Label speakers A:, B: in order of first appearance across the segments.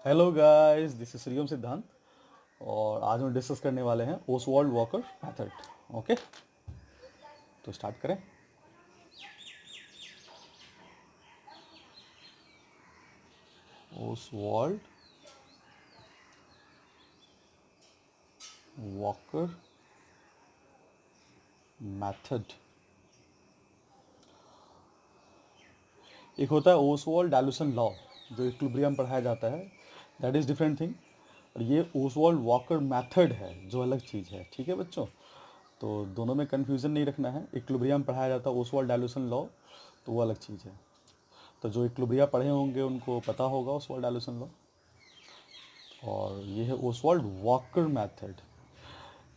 A: Hello guys, this is श्रीयम सिद्धांत और आज हम डिस्कस करने वाले हैं ओसवाल्ड वॉकर मेथड। ओके, तो स्टार्ट करें। Oswald walker method. एक होता है ओसवाल्ड डायल्यूशन लॉ, जो इक्विलिब्रियम पढ़ाया जाता है, दैट इज़ डिफरेंट थिंग। और ये ओसवाल्ड वॉकर मेथड है, जो अलग चीज़ है। ठीक है बच्चों, तो दोनों में कन्फ्यूज़न नहीं रखना है। इक्विलिब्रियम पढ़ाया जाता है ओसवाल्ड डायल्यूशन लॉ, तो वो अलग चीज़ है। तो जो इक्विलिब्रिया पढ़े होंगे उनको पता होगा ओसवाल्ड डायल्यूशन लॉ। और ये है ओसवाल्ड वॉकर मेथड।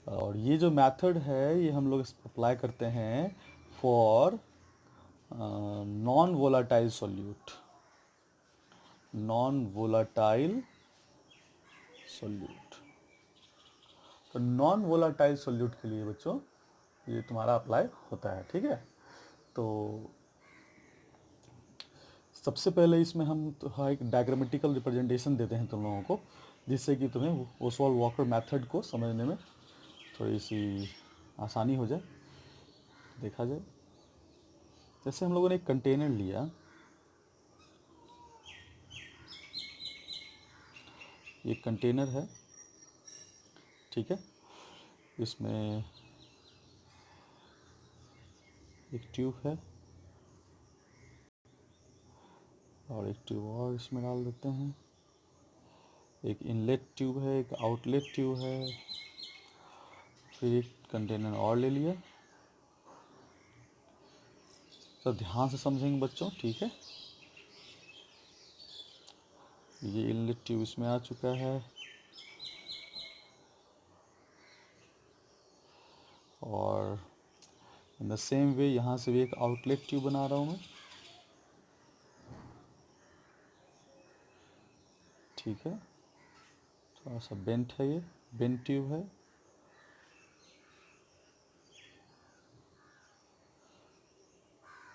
A: और ये जो मेथड है ये हम लोग अप्लाई करते हैं for non volatile solute. Non volatile solute, तो नॉन वोलाटाइल सॉल्यूट के लिए बच्चों ये तुम्हारा अप्लाई होता है। ठीक है, तो सबसे पहले इसमें हम तो हाँ एक डायग्रामेटिकल रिप्रेजेंटेशन देते हैं तुम लोगों को, जिससे कि तुम्हें ओसवाल्ड वॉकर मेथड को समझने में थोड़ी सी आसानी हो जाए। देखा जाए, जैसे हम लोगों ने एक कंटेनर लिया, ये कंटेनर है। ठीक है, इसमें एक ट्यूब है और एक ट्यूब और इसमें डाल देते हैं। एक इनलेट ट्यूब है, एक आउटलेट ट्यूब है। फिर एक कंटेनर और ले लिया। तो ध्यान से समझेंगे बच्चों, ठीक है। ये इनलेट ट्यूब इसमें आ चुका है और इन द सेम वे यहाँ से भी एक आउटलेट ट्यूब बना रहा हूँ मैं। ठीक है, थोड़ा सा बेंट है, ये बेंट ट्यूब है।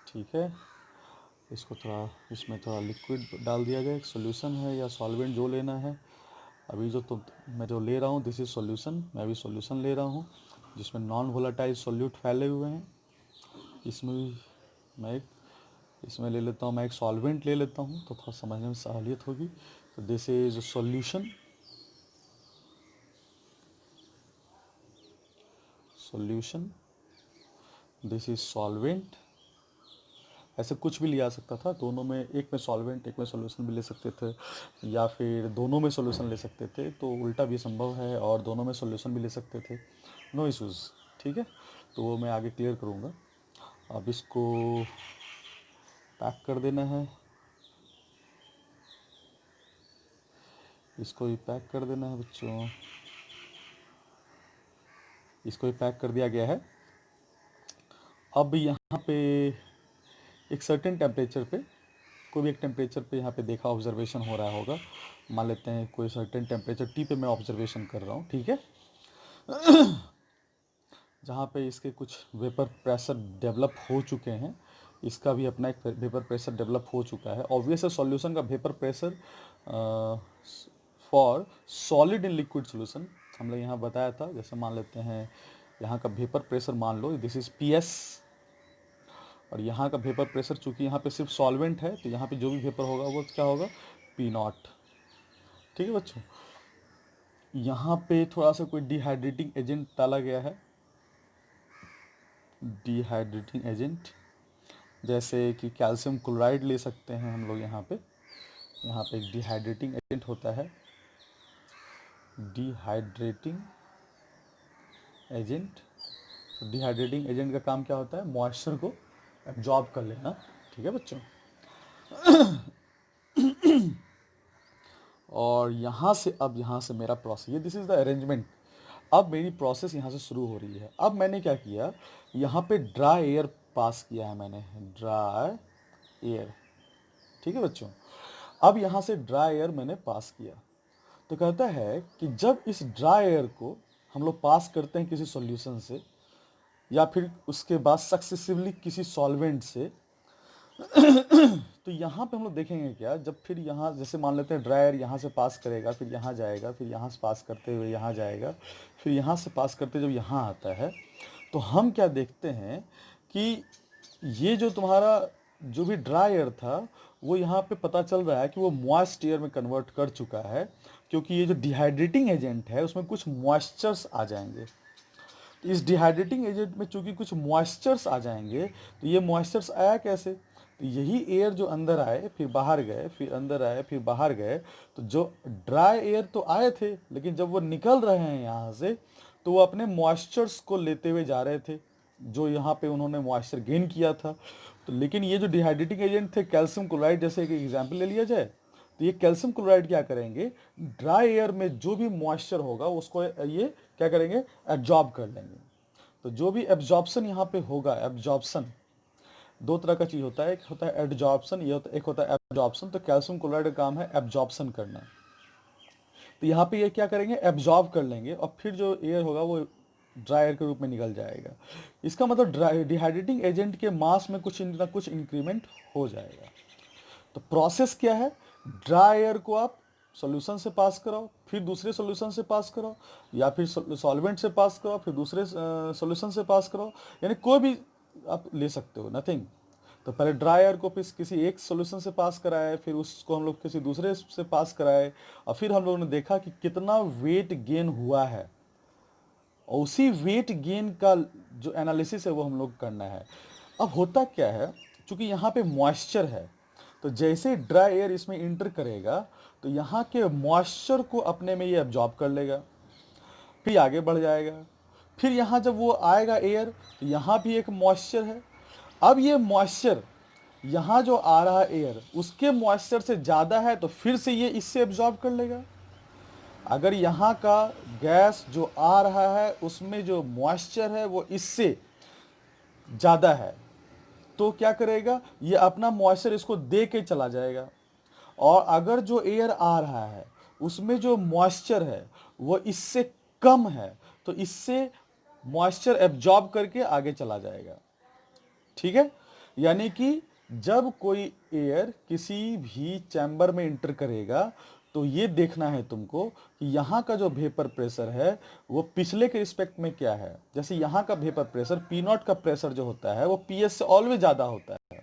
A: ठीक है, इसको थोड़ा इसमें थोड़ा लिक्विड डाल दिया जाए। एक सॉल्यूशन है या सॉल्वेंट जो लेना है। अभी मैं जो ले रहा हूँ दिस इज सॉल्यूशन। मैं अभी सॉल्यूशन ले रहा हूँ जिसमें नॉन वोलाटाइल सॉल्यूट फैले हुए हैं। इसमें भी मैं एक इसमें ले लेता हूँ, मैं एक सॉल्वेंट ले लेता हूँ तो थोड़ा समझने में सहूलियत होगी। तो this is solution, solution, this is solvent. ऐसे कुछ भी लिया सकता था, दोनों में, एक में सॉल्वेंट एक में सॉल्यूशन भी ले सकते थे, या फिर दोनों में सॉल्यूशन ले सकते थे, तो उल्टा भी संभव है और दोनों में सॉल्यूशन भी ले सकते थे। No issues. ठीक है, तो वो मैं आगे क्लियर करूँगा। अब इसको पैक कर देना है, इसको भी पैक कर देना है बच्चों। इसको भी पैक कर दिया गया है। अब यहाँ पे एक सर्टेन टेम्परेचर पे, कोई भी एक टेम्परेचर पे यहाँ पे देखा ऑब्जर्वेशन हो रहा होगा। मान लेते हैं कोई सर्टेन टेम्परेचर टी पे मैं ऑब्जर्वेशन कर रहा हूँ। ठीक है, जहाँ पे इसके कुछ वेपर प्रेशर डेवलप हो चुके हैं, इसका भी अपना एक वेपर प्रेशर डेवलप हो चुका है। ऑब्वियस है सॉल्यूशन का vapour pressure for solid in liquid solution हम लोग यहाँ बताया था। जैसे मान लेते हैं यहाँ का वेपर प्रेशर मान लो दिस इज PS, और यहाँ का वेपर प्रेशर चूंकि यहाँ पे सिर्फ सॉल्वेंट है तो यहाँ पे जो भी वेपर होगा वो क्या होगा, P0। ठीक है बच्चों, यहाँ पे थोड़ा सा कोई डिहाइड्रेटिंग एजेंट डाला गया है। डिहाइड्रेटिंग एजेंट जैसे कि कैल्शियम क्लोराइड ले सकते हैं हम लोग। यहाँ पे एक डिहाइड्रेटिंग एजेंट होता है, डिहाइड्रेटिंग एजेंट। तो डिहाइड्रेटिंग एजेंट का काम क्या होता है, मॉइस्चर को एब्जॉर्ब कर लेना। ठीक है बच्चों, और अब यहाँ से मेरा प्रोसेस, ये दिस इज द अरेंजमेंट। अब मेरी प्रोसेस यहाँ से शुरू हो रही है। अब मैंने क्या किया, यहाँ पे ड्राई एयर पास किया है मैंने, ड्राई एयर। ठीक है बच्चों, अब यहाँ से ड्राई एयर मैंने पास किया, तो कहता है कि जब इस ड्राई एयर को हम लोग पास करते हैं किसी सॉल्यूशन से, या फिर उसके बाद सक्सेसिवली किसी सॉल्वेंट से, तो यहाँ पे हम लोग देखेंगे क्या, जब फिर यहाँ जैसे मान लेते हैं ड्रायर यहाँ से पास करेगा, फिर यहाँ जाएगा, फिर यहाँ से पास करते हुए यहाँ जाएगा, फिर यहाँ से पास करते जब यहाँ आता है, तो हम क्या देखते हैं कि ये जो तुम्हारा जो भी ड्राई एयर था वो यहाँ पे पता चल रहा है कि वो मॉइस्ट एयर में कन्वर्ट कर चुका है, क्योंकि ये जो डिहाइड्रेटिंग एजेंट है उसमें कुछ मॉइस्चर्स आ जाएंगे। तो इस डिहाइड्रेटिंग एजेंट में चूंकि कुछ मॉइस्चर्स आ जाएंगे, तो ये मॉइस्चर्स आया कैसे, तो यही एयर जो अंदर आए फिर बाहर गए, फिर अंदर आए फिर बाहर गए, तो जो ड्राई एयर तो आए थे, लेकिन जब वो निकल रहे हैं यहाँ से तो वो अपने मॉइस्चर्स को लेते हुए जा रहे थे, जो यहाँ पे उन्होंने मॉइस्चर गेन किया था। तो लेकिन ये जो डिहाइड्रेटिंग एजेंट थे कैल्शियम क्लोराइड, जैसे एक एग्जाम्पल ले लिया जाए, तो ये कैल्शियम क्लोराइड क्या करेंगे, ड्राई एयर में जो भी मॉइस्चर होगा उसको ये क्या करेंगे, एब्जॉर्ब कर लेंगे। तो जो भी एब्जॉर्प्शन यहाँ पे होगा, एब्जॉर्प्शन दो तरह का चीज होता है, एक होता है एडजॉर्प्शन, एक होता है एब्जॉर्प्शन। तो कैल्शियम क्लोराइड का काम है एब्जॉर्प्शन करना। तो यहाँ पे ये क्या करेंगे, एब्जॉर्ब कर लेंगे और फिर जो एयर होगा वो ड्राई एयर के रूप में निकल जाएगा। इसका मतलब डिहाइड्रेटिंग एजेंट के मास में कुछ ना कुछ इंक्रीमेंट हो जाएगा। तो प्रोसेस क्या है, ड्राई एयर को आप सॉल्यूशन से पास कराओ, फिर दूसरे सॉल्यूशन से पास कराओ, या फिर सॉल्वेंट से पास कराओ, फिर दूसरे सॉल्यूशन से पास कराओ, यानी कोई भी आप ले सकते हो, नथिंग। तो पहले ड्राई एयर को फिर किसी एक सॉल्यूशन से पास कराए, फिर उसको हम लोग किसी दूसरे से पास कराए, और फिर हम लोगों ने देखा कि कितना वेट गेन हुआ है, और उसी वेट गेन का जो एनालिसिस है वो हम लोग करना है। अब होता क्या है, चूंकि यहाँ पे मॉइस्चर है, तो जैसे ड्राई एयर इसमें इंटर करेगा तो यहाँ के मॉइस्चर को अपने में ये एब्जॉर्ब कर लेगा, फिर आगे बढ़ जाएगा, फिर यहाँ जब वो आएगा एयर, तो यहाँ भी एक मॉइस्चर है। अब ये मॉइस्चर यहाँ जो आ रहा है एयर उसके मॉइस्चर से ज़्यादा है, तो फिर से ये इससे एब्जॉर्ब कर लेगा। अगर यहाँ का गैस जो आ रहा है उसमें जो मॉइस्चर है वो इससे ज़्यादा है, तो क्या करेगा, ये अपना मॉइस्चर इसको दे के चला जाएगा। और अगर जो एयर आ रहा है उसमें जो मॉइस्चर है वो इससे कम है, तो इससे मॉइस्चर एब्जॉर्ब करके आगे चला जाएगा। ठीक है, यानी कि जब कोई एयर किसी भी चैम्बर में इंटर करेगा तो ये देखना है तुमको कि यहाँ का जो वेपर प्रेशर है वो पिछले के रिस्पेक्ट में क्या है। जैसे यहाँ का वेपर प्रेशर P0 का प्रेशर जो होता है वो PS से ऑलवेज ज़्यादा होता है।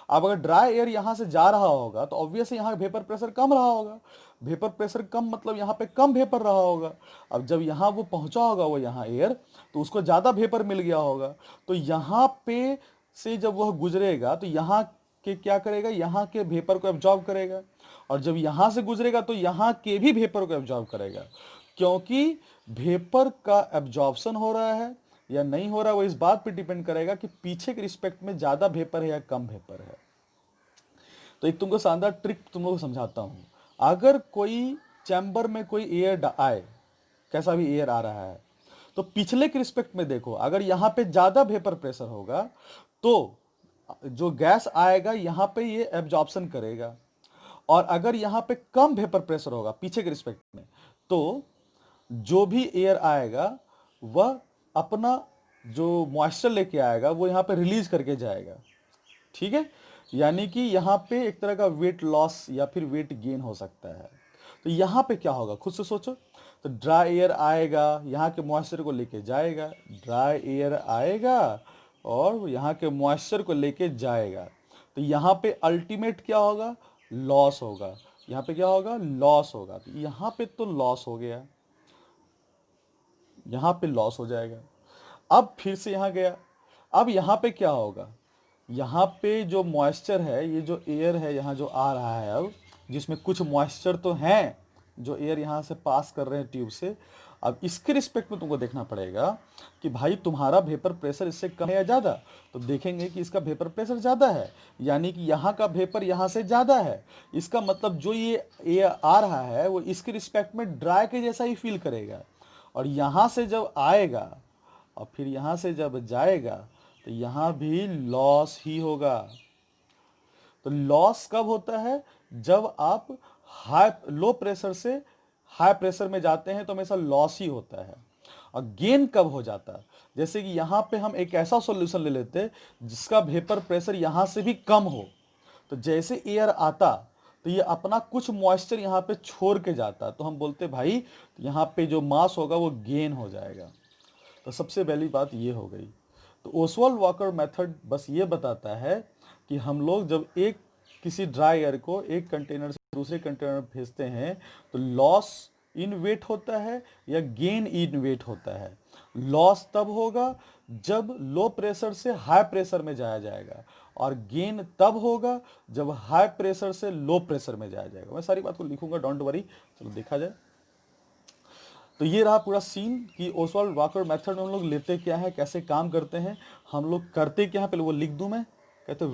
A: अब अगर ड्राई एयर यहाँ से जा रहा होगा तो ऑब्वियसली यहाँ वेपर प्रेशर कम रहा होगा, वेपर प्रेशर कम मतलब यहाँ पे कम वेपर रहा होगा। अब जब यहाँ वो पहुँचा होगा वो यहाँ एयर, तो उसको ज़्यादा वेपर मिल गया होगा, तो यहाँ पे से जब वह गुजरेगा तो यहाँ के क्या करेगा, यहाँ के वेपर को एब्जॉर्ब करेगा, और जब यहाँ से गुजरेगा तो यहाँ के भी वेपर को एब्जॉर्ब करेगा। क्योंकि वेपर का एब्जॉर्प्शन हो रहा है या नहीं हो रहा वो इस बात पे डिपेंड करेगा कि पीछे के रिस्पेक्ट में ज़्यादा वेपर है या कम वेपर है। तो एक तुमको शानदार ट्रिक तुम लोग को समझाता हूँ। अगर कोई चैम्बर में कोई एयर आए, कैसा भी एयर आ रहा है, तो पिछले के रिस्पेक्ट में देखो, अगर यहाँ पे ज़्यादा वेपर प्रेशर होगा तो जो गैस आएगा यहाँ पे ये एब्जॉर्प्शन करेगा, और अगर यहाँ पे कम वेपर प्रेशर होगा पीछे के रिस्पेक्ट में, तो जो भी एयर आएगा वह अपना जो मॉइस्चर लेके आएगा वो यहाँ पे रिलीज करके जाएगा। ठीक है, यानी कि यहाँ पे एक तरह का वेट लॉस या फिर वेट गेन हो सकता है। तो यहाँ पे क्या होगा खुद से सोचो। तो ड्राई एयर आएगा, यहाँ के मॉइस्चर को लेके जाएगा, ड्राई एयर आएगा और यहाँ के मॉइस्चर को लेके जाएगा, तो यहाँ पे अल्टीमेट क्या होगा, लॉस होगा। यहाँ पे क्या होगा, लॉस होगा। तो यहाँ पे तो लॉस हो गया, यहाँ पे लॉस हो जाएगा। अब फिर से यहाँ गया, अब यहाँ पे क्या होगा, यहाँ पे जो मॉइस्चर है, ये जो एयर है यहाँ जो आ रहा है, अब जिसमें कुछ मॉइस्चर तो हैं जो एयर यहाँ से पास कर रहे हैं ट्यूब से, अब इसके रिस्पेक्ट में तुमको देखना पड़ेगा कि भाई तुम्हारा वेपर प्रेशर इससे कम है या ज़्यादा। तो देखेंगे कि इसका वेपर प्रेशर ज़्यादा है, यानी कि यहाँ का वेपर यहाँ से ज़्यादा है। इसका मतलब जो ये एयर आ रहा है वो इसके रिस्पेक्ट में ड्राई के जैसा ही फील करेगा, और यहाँ से जब आएगा और फिर यहाँ से जब जाएगा तो यहाँ भी लॉस ही होगा। तो लॉस कब होता है, जब आप लो प्रेशर से हाई प्रेशर में जाते हैं तो हमेशा लॉस ही होता है। और गेन कब हो जाता है, जैसे कि यहाँ पे हम एक ऐसा सॉल्यूशन ले लेते हैं जिसका वेपर प्रेशर यहाँ से भी कम हो, तो तो जैसे एयर आता तो ये अपना कुछ मॉइस्चर यहाँ पे छोड़ के जाता, तो हम बोलते भाई यहाँ पे जो मास होगा वो गेन हो जाएगा। तो सबसे पहली बात ये हो गई। तो ओसवाल्ड वॉकर मेथड बस ये बताता है कि हम लोग जब एक किसी ड्राई एयर को एक कंटेनर से दूसरे कंटेनर में भेजते हैं तो लॉस इन वेट होता है या गेन इन वेट होता है। लॉस तब होगा जब लो प्रेशर से हाई प्रेशर में जाया जाएगा, और गेन तब होगा जब हाई प्रेशर से लो प्रेशर में जाया जाएगा। मैं सारी बात को लिखूंगा, डोंट वरी। चलो देखा जाए। तो ये रहा पूरा सीन कि ओसवाल्ड वॉकर मेथड में हम लोग लेते क्या है, कैसे काम करते हैं, हम लोग करते क्या है, पहले वो लिख दूं मैं। कहते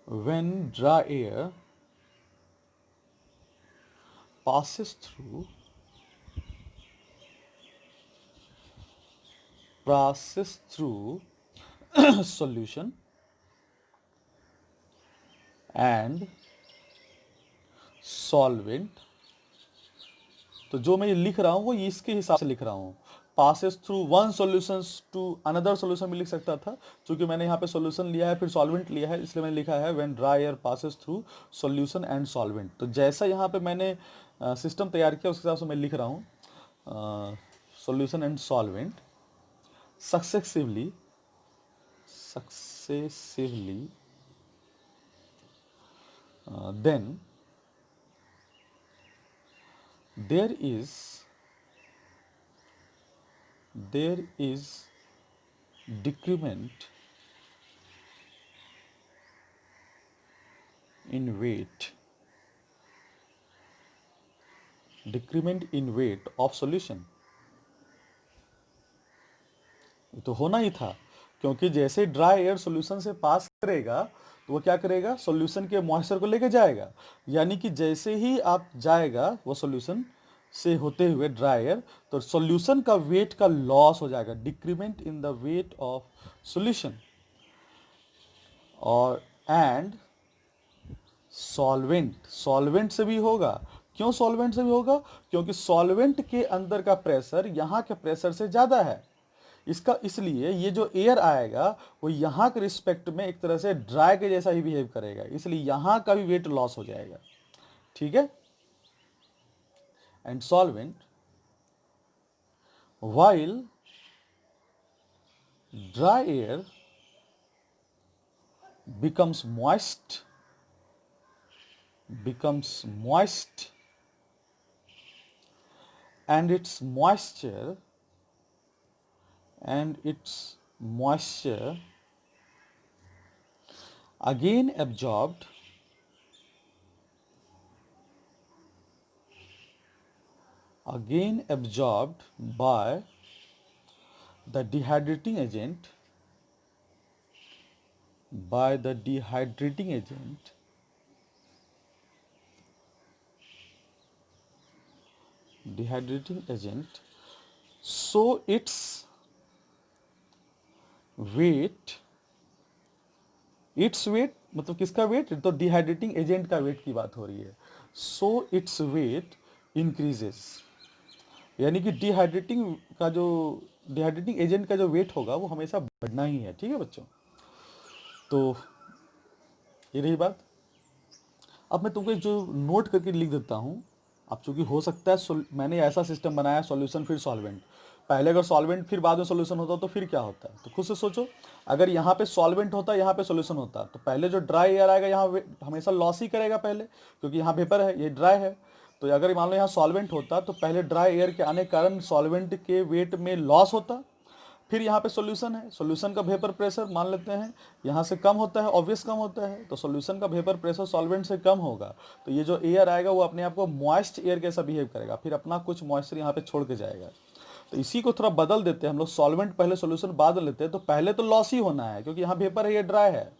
A: when dry air passes through solution and solvent, तो जो मैं ये लिख रहा हूँ वो इसके हिसाब से लिख रहा हूँ। Passes through one solution to another solution भी लिख सकता था, क्योंकि मैंने यहाँ पे सॉल्यूशन लिया है फिर सॉल्वेंट लिया है, इसलिए मैंने लिखा है when dry air passes through solution and solvent. तो जैसा यहाँ पे मैंने सिस्टम तैयार किया उसके हिसाब से मैं लिख रहा हूँ solution and solvent successively then there is decrement in weight of solution। ये तो होना ही था, क्योंकि जैसे ड्राई एयर सॉल्यूशन से पास करेगा तो वो क्या करेगा, सॉल्यूशन के मॉइस्चर को लेके जाएगा। यानी कि जैसे ही आप जाएगा वो सॉल्यूशन से होते हुए ड्राई एयर, तो सॉल्यूशन का वेट का लॉस हो जाएगा, decrement in the weight of solution. और एंड सॉल्वेंट से भी होगा। क्यों सॉल्वेंट से भी होगा, क्योंकि सॉल्वेंट के अंदर का प्रेशर यहाँ के प्रेशर से ज्यादा है। इसका इसलिए ये जो एयर आएगा वो यहाँ के रिस्पेक्ट में एक तरह से ड्राई के जैसा ही बिहेव करेगा, इसलिए यहाँ का भी वेट लॉस हो जाएगा। ठीक है। And solvent while dry air becomes moist and its moisture again absorbed by the dehydrating agent so its weight मतलब किसका वेट, तो डिहाइड्रेटिंग एजेंट का वेट की बात हो रही है। सो इट्स वेट इंक्रीजेस, यानी कि डिहाइड्रेटिंग एजेंट का जो वेट होगा वो हमेशा बढ़ना ही है। ठीक है बच्चों, तो ये रही बात। अब मैं तुमको एक जो नोट करके लिख देता हूँ। अब चूंकि हो सकता है मैंने ऐसा सिस्टम बनाया सॉल्यूशन फिर सॉल्वेंट, पहले अगर सॉल्वेंट फिर बाद में सॉल्यूशन होता तो फिर क्या होता है, तो खुद से सोचो। अगर यहाँ पे सॉल्वेंट होता यहाँ पे सॉल्यूशन होता तो पहले जो ड्राई एयर आएगा यहाँ हमेशा लॉस ही करेगा पहले, क्योंकि यहाँ वेपर है ये ड्राई है। तो अगर मान लो यहाँ सॉल्वेंट होता तो पहले ड्राई एयर के आने के कारण सॉल्वेंट के वेट में लॉस होता, फिर यहाँ पे सॉल्यूशन है, सॉल्यूशन का वेपर प्रेशर मान लेते हैं यहाँ से कम होता है, ऑब्वियस कम होता है, तो सॉल्यूशन का वेपर प्रेशर सॉल्वेंट से कम होगा, तो ये जो एयर आएगा वो अपने आप को मॉइस्ट एयर कैसा बिहेव करेगा, फिर अपना कुछ मॉइस्चर यहाँ पे छोड़ के जाएगा। तो इसी को थोड़ा बदल देते हैं हम लोग, सॉल्वेंट पहले सॉल्यूशन बाद में लेते हैं, तो पहले तो लॉस ही होना है क्योंकि यहाँ वेपर है ये ड्राई है,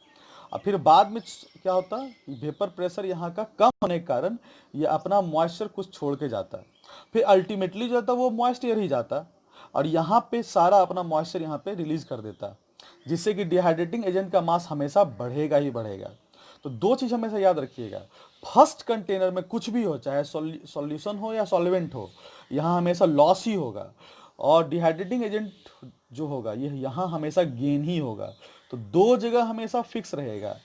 A: और फिर बाद में क्या होता है, वेपर प्रेशर यहाँ का कम होने के कारण ये अपना मॉइस्चर कुछ छोड़ के जाता है, फिर अल्टीमेटली जो होता है वो मॉइस्ट एयर ही जाता है, और यहाँ पे सारा अपना मॉइस्चर यहाँ पे रिलीज कर देता है, जिससे कि डिहाइड्रेटिंग एजेंट का मास हमेशा बढ़ेगा ही बढ़ेगा। तो दो चीज हमेशा याद रखिएगा, फर्स्ट कंटेनर में कुछ भी हो, चाहे सॉल्यूशन हो या सॉल्वेंट हो, यहाँ हमेशा लॉस ही होगा, और डिहाइड्रेटिंग एजेंट जो होगा ये यहाँ हमेशा गेन ही होगा। तो दो जगह हमेशा फिक्स रहेगा,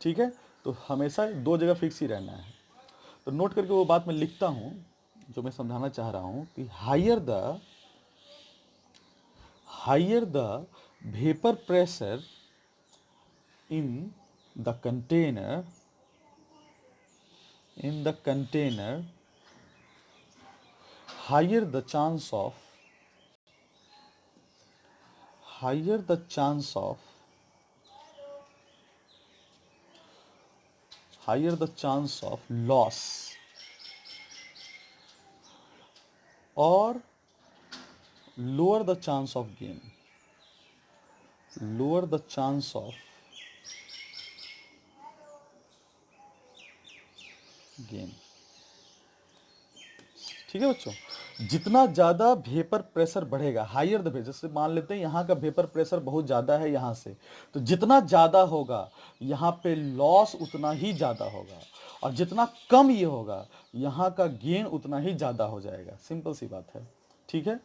A: ठीक है, तो हमेशा दो जगह फिक्स ही रहना है। तो नोट करके वो बात मैं लिखता हूँ जो मैं समझाना चाह रहा हूँ कि higher the vapour pressure in the container higher the chance of loss or lower the chance of gain. ठीक है बच्चों, जितना ज़्यादा वेपर प्रेशर बढ़ेगा, हायर द, जैसे मान लेते हैं यहाँ का वेपर प्रेशर बहुत ज़्यादा है यहाँ से, तो जितना ज़्यादा होगा यहाँ पे लॉस उतना ही ज़्यादा होगा, और जितना कम ये होगा यहाँ का गेन उतना ही ज़्यादा हो जाएगा। सिंपल सी बात है, ठीक है,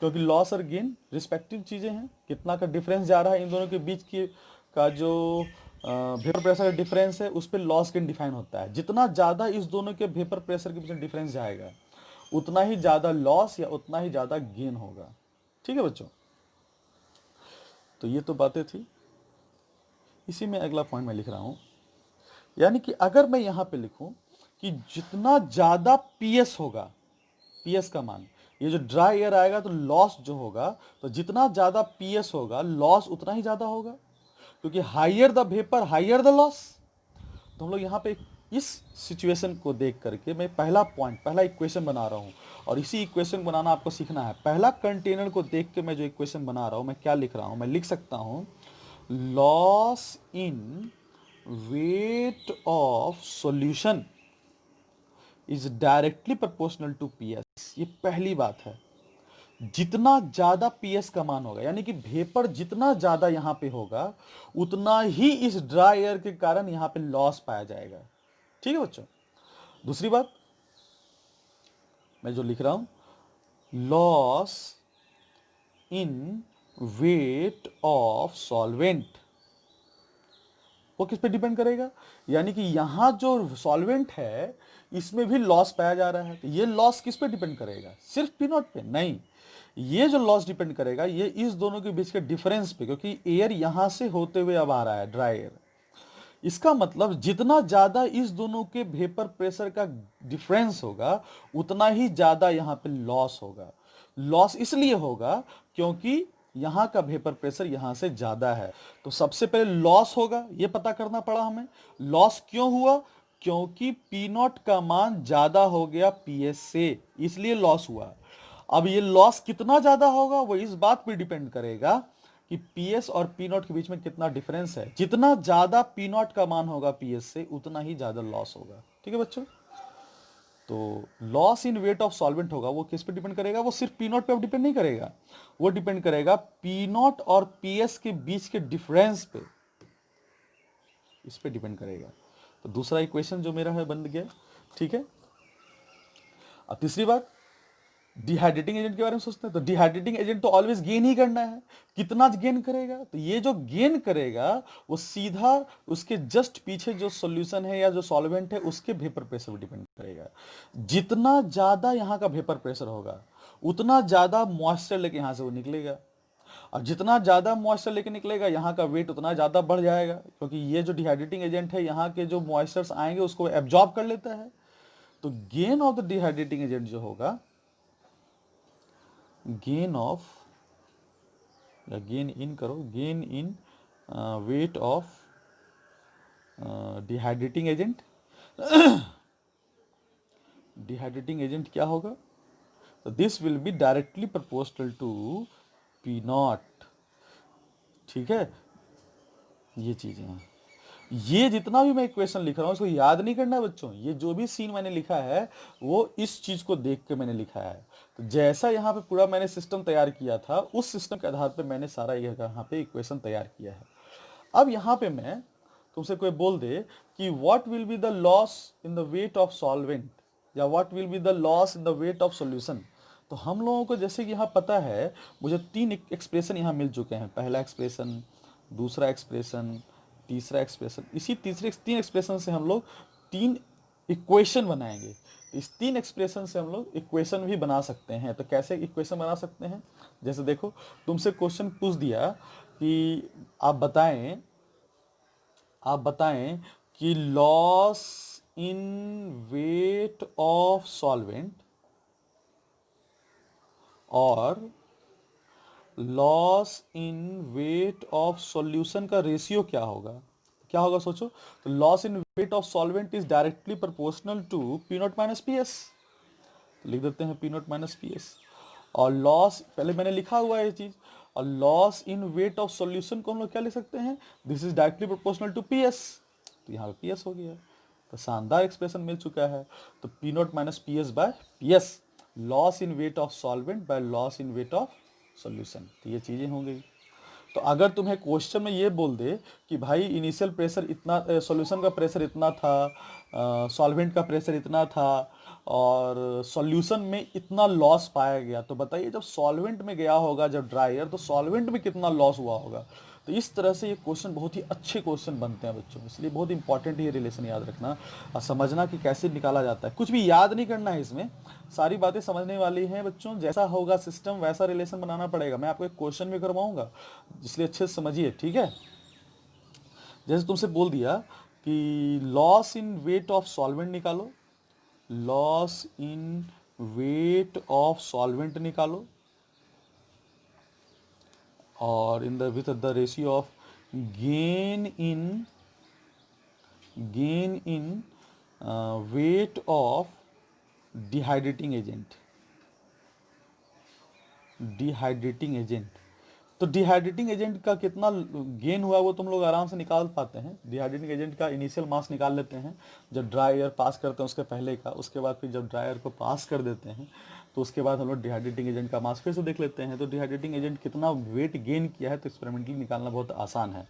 A: क्योंकि लॉस और गेन रिस्पेक्टिव चीज़ें हैं। कितना का डिफरेंस जा रहा है इन दोनों के बीच की का जो वेपर प्रेशर का डिफरेंस है, उस पर लॉस गेन डिफाइन होता है। जितना ज़्यादा इस दोनों के वेपर प्रेशर के बीच में डिफरेंस जाएगा उतना ही ज़्यादा लॉस या उतना ही ज़्यादा गेन होगा। ठीक है बच्चों, तो ये तो बातें थी। इसी में अगला पॉइंट मैं लिख रहा हूँ, यानी कि अगर मैं यहाँ पे लिखूँ कि जितना ज़्यादा पीएस होगा, पीएस का मान, ये जो ड्राई एयर आएगा तो लॉस जो होगा, तो जितना ज़्यादा पीएस होगा लॉस उतना ही ज़्यादा होगा, क्योंकि higher the vapour higher the loss. तो हम लोग यहाँ पे इस सिचुएशन को देख करके मैं पहला इक्वेशन बना रहा हूँ, और इसी इक्वेशन बनाना आपको सीखना है। पहला कंटेनर को देख के मैं जो इक्वेशन बना रहा हूँ, मैं क्या लिख रहा हूँ, मैं लिख सकता हूँ loss in weight of solution is directly proportional to PS. ये पहली बात है। जितना ज्यादा पीएस का मान होगा, यानी कि वेपर जितना ज्यादा यहां पे होगा उतना ही इस ड्राई एयर के कारण यहां पे लॉस पाया जाएगा। ठीक है बच्चों, दूसरी बात मैं जो लिख रहा हूं, loss in weight of solvent, वो किस पे डिपेंड करेगा, यानी कि यहां जो सॉल्वेंट है इसमें भी लॉस पाया जा रहा है, तो ये लॉस किस पे डिपेंड करेगा, सिर्फ पी नॉट पे नहीं, ये जो लॉस डिपेंड करेगा ये इस दोनों के बीच के डिफरेंस पे, क्योंकि एयर यहां से होते हुए अब आ रहा है, ड्राई एयर। इसका मतलब जितना ज्यादा इस दोनों के वेपर प्रेशर का डिफरेंस होगा उतना ही ज्यादा यहां पे लॉस होगा। लॉस इसलिए होगा क्योंकि यहां का वेपर प्रेशर यहां से ज्यादा है। तो सबसे पहले लॉस होगा, यह पता करना पड़ा हमें। लॉस क्यों हुआ, क्योंकि पी नॉट का मान ज्यादा हो गया पीएस से, इसलिए लॉस हुआ। अब ये लॉस कितना ज्यादा होगा वो इस बात पे डिपेंड करेगा कि पीएस और पी नॉट के बीच में कितना डिफरेंस है। जितना ज्यादा पी नॉट का मान होगा पीएस से उतना ही ज्यादा लॉस होगा। ठीक है बच्चों, तो loss in weight of solvent होगा, वो किस पे डिपेंड करेगा, वो सिर्फ पी नॉट पे डिपेंड नहीं करेगा, वो डिपेंड करेगा पी नॉट और पीएस के बीच के डिफरेंस पे, इस पे डिपेंड करेगा। तो दूसरा इक्वेशन जो मेरा है बन गया। ठीक है, अब तीसरी बात, डिहाइड्रेटिंग एजेंट के बारे में सोचते हैं, तो डिहाइड्रेटिंग एजेंट तो ऑलवेज गेन ही करना है। कितना गेन करेगा, तो ये जो गेन करेगा वो सीधा उसके जस्ट पीछे जो सॉल्यूशन है या जो सॉल्वेंट है उसके वेपर प्रेशर पर डिपेंड करेगा। जितना ज्यादा यहाँ का वेपर प्रेशर होगा उतना ज्यादा मॉइस्चर लेके यहाँ से वो निकलेगा, और जितना ज्यादा मॉइस्चर लेके निकलेगा यहाँ का वेट उतना ज्यादा बढ़ जाएगा, क्योंकि ये जो डिहाइड्रेटिंग एजेंट है यहाँ के जो मॉइस्चर्स आएंगे उसको एब्जॉर्ब कर लेता है। तो gain of the dehydrating agent जो होगा, गेन ऑफ या गेन इन करो, gain in weight of dehydrating agent, dehydrating agent क्या होगा, तो this will be directly proportional to P nought. ठीक है, ये चीजें हैं। ये जितना भी मैं इक्वेशन लिख रहा हूं इसको याद नहीं करना बच्चों, ये जो भी सीन मैंने लिखा है वो इस चीज को देख के मैंने लिखा है। तो जैसा यहाँ पे पूरा मैंने सिस्टम तैयार किया था उस सिस्टम के आधार पे मैंने सारा यहाँ पे इक्वेशन तैयार किया है। अब यहाँ पे मैं तुमसे कोई बोल दे कि what will be the loss in the weight of solvent या what will be the loss in the weight of solution, तो हम लोगों को जैसे कि यहाँ पता है, मुझे तीन एक्सप्रेशन यहाँ मिल चुके हैं। पहला एक्सप्रेशन, दूसरा एक्सप्रेशन, तीसरा एक्सप्रेशन, इसी तीसरे 3 एक्सप्रेशन से हम लोग 3 इक्वेशन बनाएंगे। इस 3 एक्सप्रेशन से हम लोग इक्वेशन भी बना सकते हैं। तो कैसे इक्वेशन बना सकते हैं? जैसे देखो, तुमसे क्वेश्चन पूछ दिया कि आप बताएं कि loss in weight of solvent और loss in weight of solution का रेशियो क्या होगा। क्या होगा सोचो। तो loss in weight of solvent is directly proportional to P not minus P S. लिख देते हैं P not minus P S. और लॉस पहले मैंने लिखा हुआ है ये चीज। और loss in weight of solution को हम लोग क्या लिख सकते हैं? This is directly proportional to P S. तो यहाँ पे पी एस हो गया। तो शानदार एक्सप्रेशन मिल चुका है। तो P not minus P S by P S, loss in weight of solvent by loss in weight of solution. तो ये चीजें हो गई। तो अगर तुम्हें क्वेश्चन में ये बोल दे कि भाई इनिशियल प्रेशर इतना, सॉल्यूशन का प्रेशर इतना था, सॉल्वेंट का प्रेशर इतना था और सॉल्यूशन में इतना लॉस पाया गया, तो बताइए जब सॉल्वेंट में गया होगा जब ड्रायर, तो सॉल्वेंट में कितना लॉस हुआ होगा। तो इस तरह से ये क्वेश्चन बहुत ही अच्छे क्वेश्चन बनते हैं बच्चों, इसलिए बहुत इंपॉर्टेंट ये रिलेशन याद रखना और समझना कि कैसे निकाला जाता है। कुछ भी याद नहीं करना है इसमें, सारी बातें समझने वाली हैं बच्चों। जैसा होगा सिस्टम वैसा रिलेशन बनाना पड़ेगा। मैं आपको एक क्वेश्चन भी करवाऊंगा, इसलिए अच्छे से समझिए, ठीक है। जैसे तुमसे बोल दिया कि loss in weight of solvent निकालो, loss in weight of solvent निकालो और in the with the ratio of gain in weight of dehydrating agent, dehydrating agent. तो डिहाइड्रेटिंग एजेंट का कितना गेन हुआ वो तुम लोग आराम से निकाल पाते हैं। डिहाइड्रेटिंग एजेंट का इनिशियल मास निकाल लेते हैं जब ड्राई एयर पास करते हैं उसके पहले का, उसके बाद फिर जब ड्राई एयर को पास कर देते हैं तो उसके बाद हम लोग डिहाइड्रेटिंग एजेंट का मास फिर से देख लेते हैं। तो डिहाइड्रेटिंग एजेंट कितना वेट गेन किया है तो एक्सपेरिमेंटली निकालना बहुत आसान है,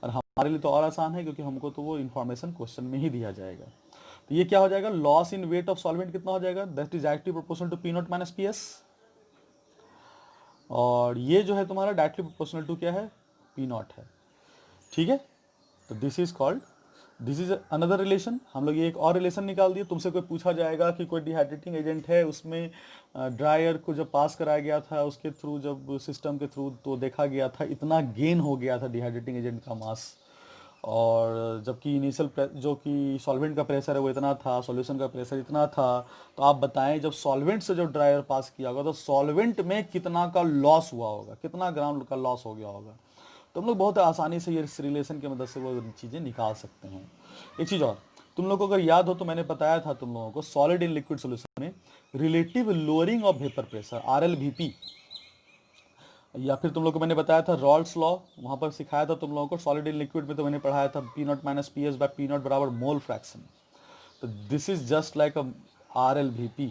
A: और हमारे लिए तो और आसान है क्योंकि हमको तो वो इन्फॉर्मेशन क्वेश्चन में ही दिया जाएगा। तो ये क्या हो जाएगा, loss in weight of solvent कितना हो जाएगा, that is directly proportional to P not minus P S. और ये जो है तुम्हारा डायरेक्टली प्रोपोर्शनल टू क्या है, पी नॉट है, ठीक है। तो this is called, this is another relation. हम लोग ये एक और रिलेशन निकाल दिए। तुमसे कोई पूछा जाएगा कि कोई डिहाइड्रेटिंग एजेंट है, उसमें ड्रायर को जब पास कराया गया था उसके थ्रू, जब सिस्टम के थ्रू, तो देखा गया था इतना गेन हो गया था डिहाइड्रेटिंग एजेंट का मास, और जबकि इनिशियल जो कि सॉल्वेंट का प्रेशर है वो इतना था, सॉल्यूशन का प्रेशर इतना था। तो आप बताएं जब सॉल्वेंट से जो ड्रायर पास किया होगा तो सॉल्वेंट में कितना का लॉस हुआ होगा, कितना ग्राम का लॉस हो गया होगा। तो हम लोग बहुत आसानी से ये इस रिलेशन की मदद से वो चीज़ें निकाल सकते हैं। एक चीज़ और, तुम लोगों को अगर याद हो तो मैंने बताया था तुम लोगों को सॉलिड इन लिक्विड सोल्यूशन में relative lowering of vapour pressure, RLVP, या फिर तुम लोग को मैंने बताया था रॉल्स लॉ, वहाँ पर सिखाया था तुम लोगों को। सॉलिड इन लिक्विड में तो मैंने पढ़ाया था P not minus P S by P not बराबर मोल फ्रैक्शन। तो this is just like a RLVP,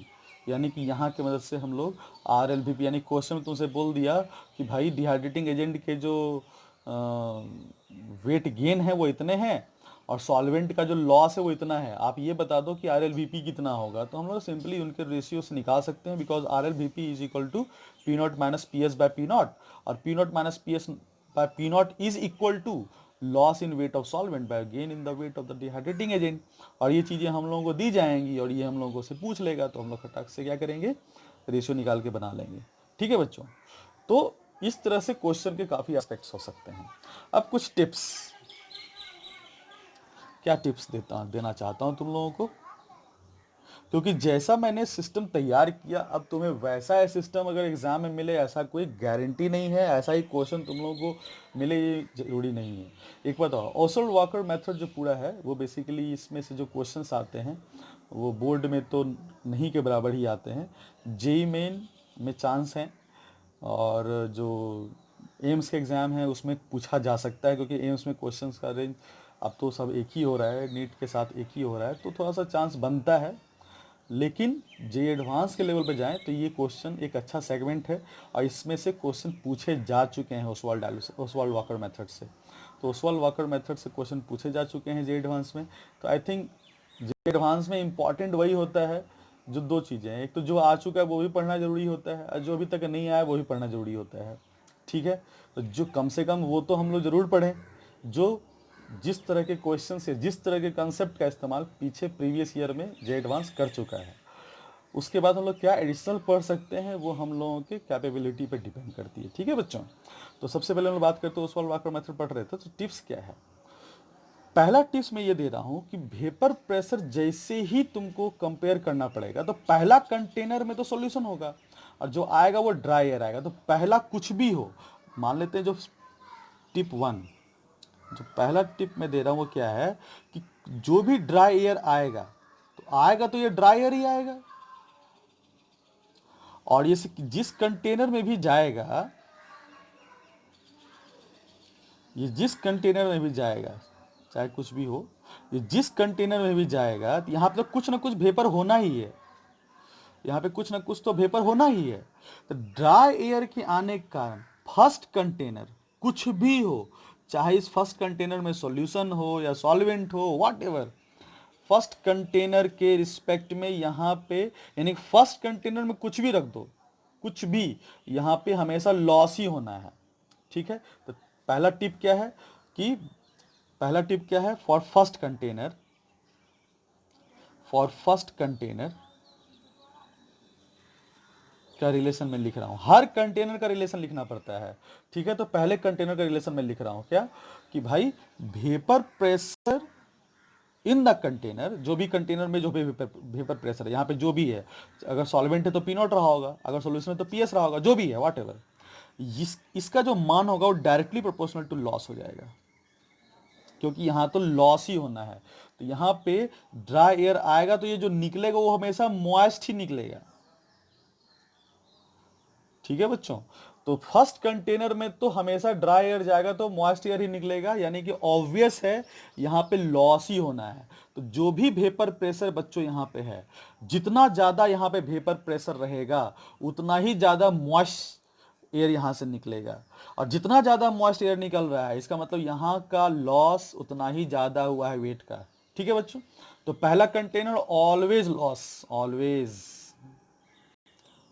A: यानी कि यहाँ की मदद से हम लोग RLVP, यानी क्वेश्चन में तुमसे बोल दिया कि भाई डिहाइड्रेटिंग एजेंट के जो वेट गेन है वो इतने हैं और सॉल्वेंट का जो लॉस है वो इतना है, आप ये बता दो कि RLVP कितना होगा। तो हम लोग सिंपली उनके रेशियो से निकाल सकते हैं, because RLVP is equal to P not minus P S by P naught, और P not minus P S by P naught is equal to loss in weight of solvent by gain in the weight of the dehydrating agent. और ये चीज़ें हम लोगों को दी जाएंगी और ये हम लोगों से पूछ लेगा, तो हम लोग फटाक से क्या करेंगे, रेशियो निकाल के बना लेंगे, ठीक है बच्चों। तो इस तरह से क्वेश्चन के काफ़ी एस्पेक्ट्स हो सकते हैं। अब कुछ टिप्स, क्या टिप्स देना चाहता हूँ तुम लोगों को, क्योंकि जैसा मैंने सिस्टम तैयार किया अब तुम्हें वैसा है सिस्टम अगर एग्जाम में मिले ऐसा कोई गारंटी नहीं है, ऐसा ही क्वेश्चन तुम लोगों को मिले ये जरूरी नहीं है। एक बताओ, ओसवाल्ड वॉकर मेथड जो पूरा है वो बेसिकली इसमें से जो क्वेश्चंस आते हैं वो बोर्ड में तो नहीं के बराबर ही आते हैं, जेई मेन में चांस हैं, और जो एम्स के एग्ज़ाम है उसमें पूछा जा सकता है, क्योंकि एम्स में क्वेश्चंस का रेंज अब तो सब एक ही हो रहा है, नीट के साथ एक ही हो रहा है, तो थोड़ा सा चांस बनता है। लेकिन जे एडवांस के लेवल पे जाएं तो ये क्वेश्चन एक अच्छा सेगमेंट है और इसमें से क्वेश्चन पूछे जा चुके हैं ओसवाल्ड वॉकर मेथड से। तो ओसवाल्ड वॉकर मेथड से क्वेश्चन पूछे जा चुके हैं जे एडवांस में। तो आई थिंक जे एडवांस में इंपॉर्टेंट वही होता है जो दो चीज़ें हैं, एक तो जो आ चुका है वो भी पढ़ना जरूरी होता है और जो अभी तक नहीं आया वो भी पढ़ना जरूरी होता है। ठीक है, तो जो कम से कम वो तो हम लोग जरूर पढ़ें, जो जिस तरह के क्वेश्चन से जिस तरह के कंसेप्ट का इस्तेमाल पीछे प्रीवियस ईयर में जे एडवांस कर चुका है। उसके बाद हम लोग क्या एडिशनल पढ़ सकते हैं वो हम लोगों के कैपेबिलिटी पे डिपेंड करती है। ठीक है बच्चों, तो सबसे पहले हम लोग बात करते हैं ओसवाल्ड वॉकर मेथड पढ़ रहे थे, तो टिप्स क्या है। पहला टिप्स मैं ये दे रहा हूं कि वेपर प्रेशर जैसे ही तुमको कंपेयर करना पड़ेगा, तो पहला कंटेनर में तो सॉल्यूशन होगा और जो आएगा वो ड्राई एयर आएगा। तो पहला कुछ भी हो, मान लेते हैं जो टिप 1, जो पहला टिप मैं दे रहा हूं वो क्या है कि जो भी ड्राई एयर आएगा तो ये ड्राई एयर ही आएगा, और ये जिस कंटेनर में भी जाएगा, ये जिस कंटेनर में भी जाएगा चाहे कुछ भी हो, ये जिस कंटेनर में भी जाएगा तो यहाँ पे तो कुछ ना कुछ वेपर होना ही है, यहाँ पे कुछ ना कुछ तो वेपर होना ही है। तो ड्राई एयर के आने के कारण फर्स्ट कंटेनर कुछ भी हो, चाहे इस फर्स्ट कंटेनर में सॉल्यूशन हो या सॉल्वेंट हो, व्हाट एवर, फर्स्ट कंटेनर के रिस्पेक्ट में यहाँ पे, यानी फर्स्ट कंटेनर में कुछ भी रख दो, कुछ भी, यहाँ पे हमेशा लॉस ही होना है। ठीक है, तो पहला टिप क्या है कि पहला टिप क्या है, फॉर फर्स्ट कंटेनर का रिलेशन में लिख रहा हूं, हर कंटेनर का रिलेशन लिखना पड़ता है। ठीक है, तो पहले कंटेनर का रिलेशन में लिख रहा हूं क्या कि भाई vapour pressure in the container, जो भी कंटेनर में जो भी वेपर प्रेशर है, यहाँ पे जो भी है, अगर सॉल्वेंट है तो पी नॉट रहा होगा, अगर सॉल्यूशन है तो पी एस रहा होगा, जो भी है व्हाट एवर, इसका जो मान होगा वो डायरेक्टली प्रोपोर्शनल टू लॉस हो जाएगा, क्योंकि यहाँ तो लॉस ही होना है। तो यहाँ पे ड्राई एयर आएगा तो ये जो निकलेगा वो हमेशा मॉइस्ट ही निकलेगा। ठीक है बच्चों, तो फर्स्ट कंटेनर में तो हमेशा ड्राई एयर जाएगा तो मॉइस्ट एयर ही निकलेगा, यानी कि ऑब्वियस है यहाँ पे लॉस ही होना है। तो जो भी वेपर प्रेशर बच्चों यहाँ पे है, जितना ज्यादा यहाँ पे वेपर प्रेशर रहेगा उतना ही ज्यादा मॉइस्ट एयर यहाँ से निकलेगा, और जितना ज्यादा मॉइस्ट एयर निकल रहा है इसका मतलब यहाँ का लॉस उतना ही ज्यादा हुआ है वेट का। ठीक है बच्चों, तो पहला कंटेनर ऑलवेज लॉस,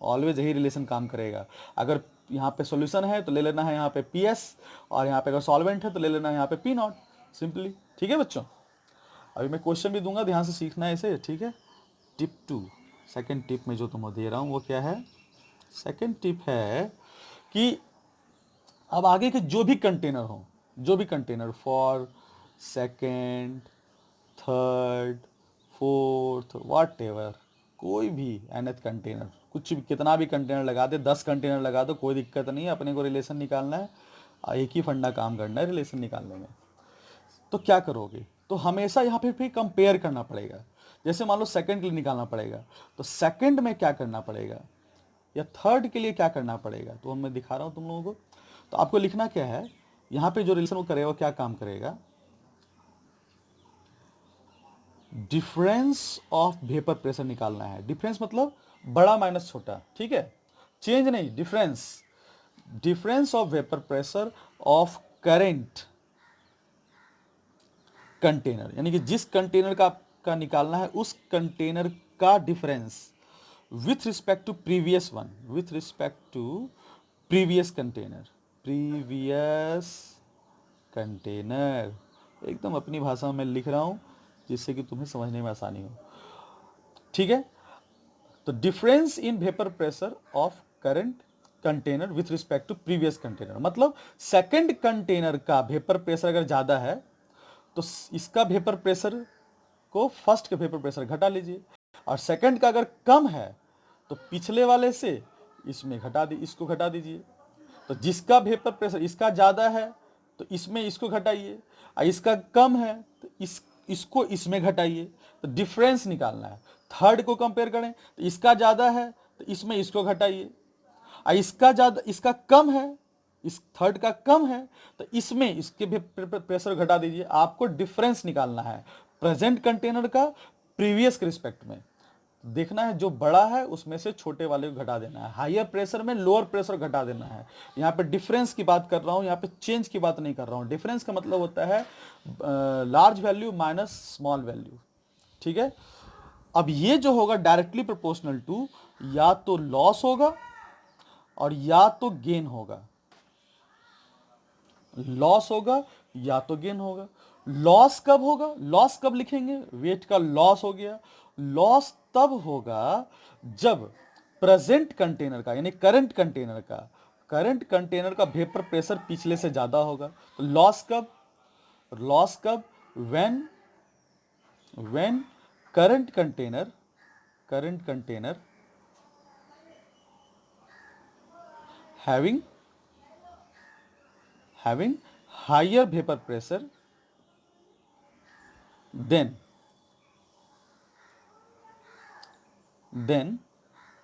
A: ऑलवेज यही रिलेशन काम करेगा। अगर यहाँ पे सॉल्यूशन है तो ले लेना है यहाँ पे पी एस, और यहाँ पे अगर सॉल्वेंट है तो ले लेना है यहाँ पे पी नॉट, सिंपली। ठीक है बच्चों, अभी मैं क्वेश्चन भी दूंगा, ध्यान से सीखना है इसे। ठीक है, टिप 2, सेकेंड टिप में जो तुमको दे रहा हूँ वो क्या है, सेकेंड टिप है कि अब आगे के जो भी कंटेनर हो, जो भी container for second, third, fourth, what ever, कोई भी nth कंटेनर, कुछ भी, कितना भी कंटेनर लगा दे, 10 कंटेनर लगा दो, कोई दिक्कत नहीं है, अपने को रिलेशन निकालना है, एक ही फंडा काम करना है रिलेशन निकालने में। तो क्या करोगे, तो हमेशा यहाँ पे फिर कंपेयर करना पड़ेगा। जैसे मान लो सेकंड के लिए निकालना पड़ेगा, तो सेकंड में क्या करना पड़ेगा, या थर्ड के लिए क्या करना पड़ेगा, तो मैं दिखा रहा हूँ तुम लोगों को। तो आपको लिखना क्या है, यहाँ पे जो रिलेशन वो करेगा वो क्या काम करेगा, डिफरेंस ऑफ वेपर प्रेशर निकालना है। डिफरेंस मतलब बड़ा माइनस छोटा, ठीक है, चेंज नहीं, difference of vapour pressure of current container, यानी कि जिस कंटेनर का निकालना है उस कंटेनर का difference with respect to previous one, with respect to previous container, एकदम अपनी भाषा में लिख रहा हूं जिससे कि तुम्हें समझने में आसानी हो। ठीक है, तो difference in vapour pressure of current container with respect to previous container, मतलब सेकंड कंटेनर का वेपर प्रेशर अगर ज्यादा है तो इसका वेपर प्रेशर को फर्स्ट के वेपर प्रेशर घटा लीजिए, और सेकंड का अगर कम है तो पिछले वाले से इसमें इसको घटा दीजिए। तो जिसका वेपर प्रेशर इसका ज्यादा है तो इसमें इसको घटाइए, और इसका कम है तो इसको इसमें घटाइए। तो डिफरेंस निकालना है। थर्ड को कंपेयर करें तो इसका ज्यादा है तो इसमें इसको घटाइए, और इसका कम है, इस थर्ड का कम है तो इसमें इसके भी प्रेशर घटा दीजिए। आपको डिफरेंस निकालना है प्रेजेंट कंटेनर का प्रीवियस के रिस्पेक्ट में। देखना है जो बड़ा है उसमें से छोटे वाले को घटा देना है, हायर प्रेशर में लोअर प्रेशर घटा देना है। यहाँ पे डिफरेंस की बात कर रहा हूँ, यहाँ पे चेंज की बात नहीं कर रहा हूँ। डिफरेंस का मतलब होता है large value minus small value. ठीक है, अब ये जो होगा डायरेक्टली प्रोपोर्शनल टू या तो लॉस होगा और या तो गेन होगा। लॉस होगा या तो गेन होगा। लॉस कब होगा, लॉस कब लिखेंगे, वेट का लॉस हो गया। लॉस तब होगा जब प्रेजेंट कंटेनर का यानी करंट कंटेनर का वेपर प्रेशर पिछले से ज्यादा होगा। तो लॉस कब when when current container having higher vapor pressure than